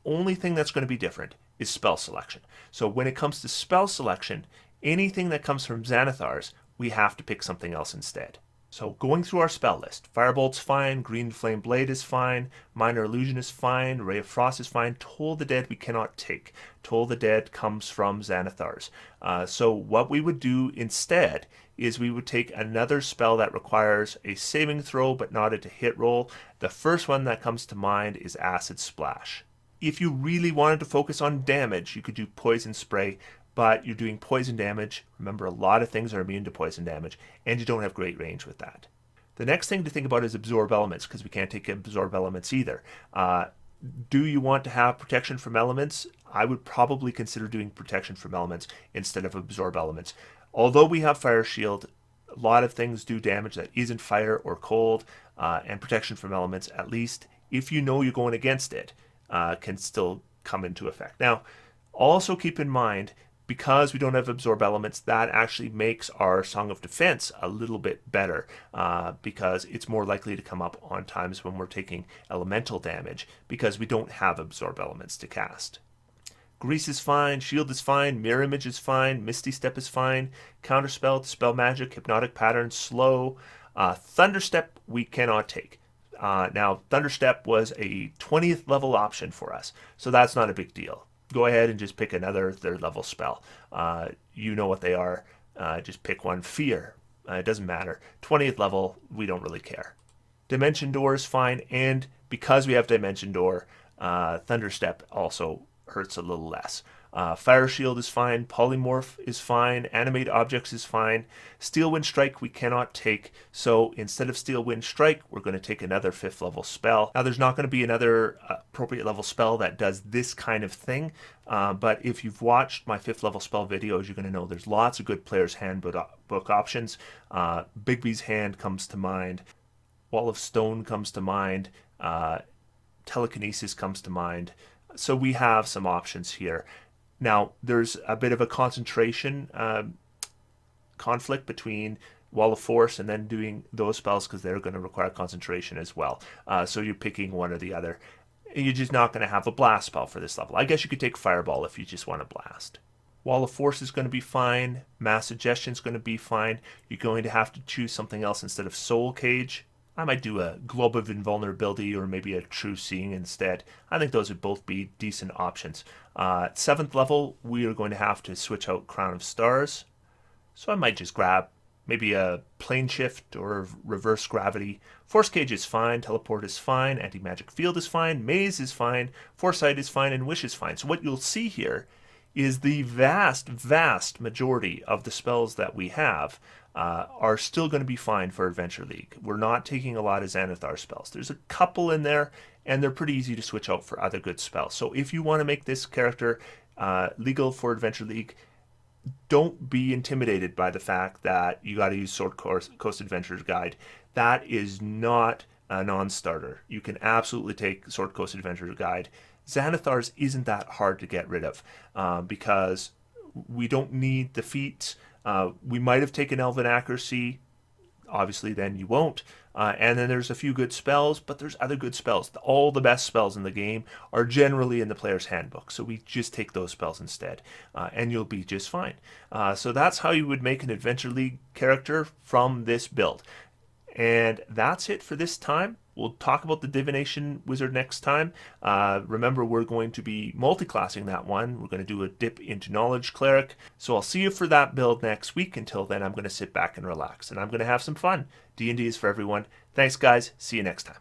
Only thing that's going to be different is spell selection. So when it comes to spell selection, anything that comes from Xanathar's, we have to pick something else instead. So going through our spell list, Firebolt's fine, Green Flame Blade is fine, Minor Illusion is fine, Ray of Frost is fine, Toll the Dead we cannot take. Toll the Dead comes from Xanathar's. So what we would do instead is we would take another spell that requires a saving throw but not a hit roll. The first one that comes to mind is Acid Splash. If you really wanted to focus on damage, you could do Poison Spray, but you're doing poison damage. Remember, a lot of things are immune to poison damage, and you don't have great range with that. The next thing to think about is Absorb Elements, because we can't take Absorb Elements either. Do you want to have protection from elements? I would probably consider doing protection from elements instead of absorb elements. Although we have fire shield, a lot of things do damage that isn't fire or cold, and protection from elements, at least if you know you're going against it, can still come into effect. Now, also keep in mind, because we don't have absorb elements, that actually makes our Song of Defense a little bit better, because it's more likely to come up on times when we're taking elemental damage, because we don't have absorb elements to cast. Grease is fine, Shield is fine, Mirror Image is fine, Misty Step is fine, Counterspell, Dispel Magic, Hypnotic Pattern, Slow. Thunderstep we cannot take. Now, Thunderstep was a 20th level option for us, so that's not a big deal. Go ahead and just pick another 3rd level spell. You know what they are. Just pick one. Fear. It doesn't matter. 20th level, we don't really care. Dimension Door is fine, and because we have Dimension Door, Thunderstep also hurts a little less. Fire Shield is fine, Polymorph is fine, Animate Objects is fine. Steel Wind Strike we cannot take, so instead of Steel Wind Strike, we're going to take another 5th level spell. Now there's not going to be another appropriate level spell that does this kind of thing, but if you've watched my 5th level spell videos, you're going to know there's lots of good Player's Handbook options. Bigby's Hand comes to mind, Wall of Stone comes to mind, Telekinesis comes to mind, so we have some options here. Now, there's a bit of a concentration conflict between Wall of Force and then doing those spells, because they're going to require concentration as well. So you're picking one or the other. You're just not going to have a blast spell for this level. I guess you could take Fireball if you just want to blast. Wall of Force is going to be fine. Mass Suggestion is going to be fine. You're going to have to choose something else instead of Soul Cage. I might do a Globe of Invulnerability or maybe a True Seeing instead. I think those would both be decent options. 7th level, we are going to have to switch out Crown of Stars. So I might just grab maybe a Plane Shift or Reverse Gravity. Force Cage is fine, Teleport is fine, Anti-Magic Field is fine, Maze is fine, Foresight is fine, and Wish is fine. So what you'll see here is the vast majority of the spells that we have are still going to be fine for Adventure League. We're not taking a lot of Xanathar spells. There's a couple in there, and they're pretty easy to switch out for other good spells. So if you want to make this character legal for Adventure League, don't be intimidated by the fact that you got to use Sword Coast Adventurer's Guide. That is not a non-starter. You can absolutely take Sword Coast Adventurer's Guide. Xanathar's isn't that hard to get rid of, because we don't need the feats. We might have taken Elven Accuracy. Obviously, then you won't. And then there's a few good spells, but there's other good spells. All the best spells in the game are generally in the Player's Handbook, so we just take those spells instead, and you'll be just fine. So that's how you would make an Adventure League character from this build. And that's it for this time. We'll talk about the Divination Wizard next time. Remember, we're going to be multi-classing that one. We're going to do a dip into Knowledge Cleric. So I'll see you for that build next week. Until then, I'm going to sit back and relax, and I'm going to have some fun. D&D is for everyone. Thanks, guys. See you next time.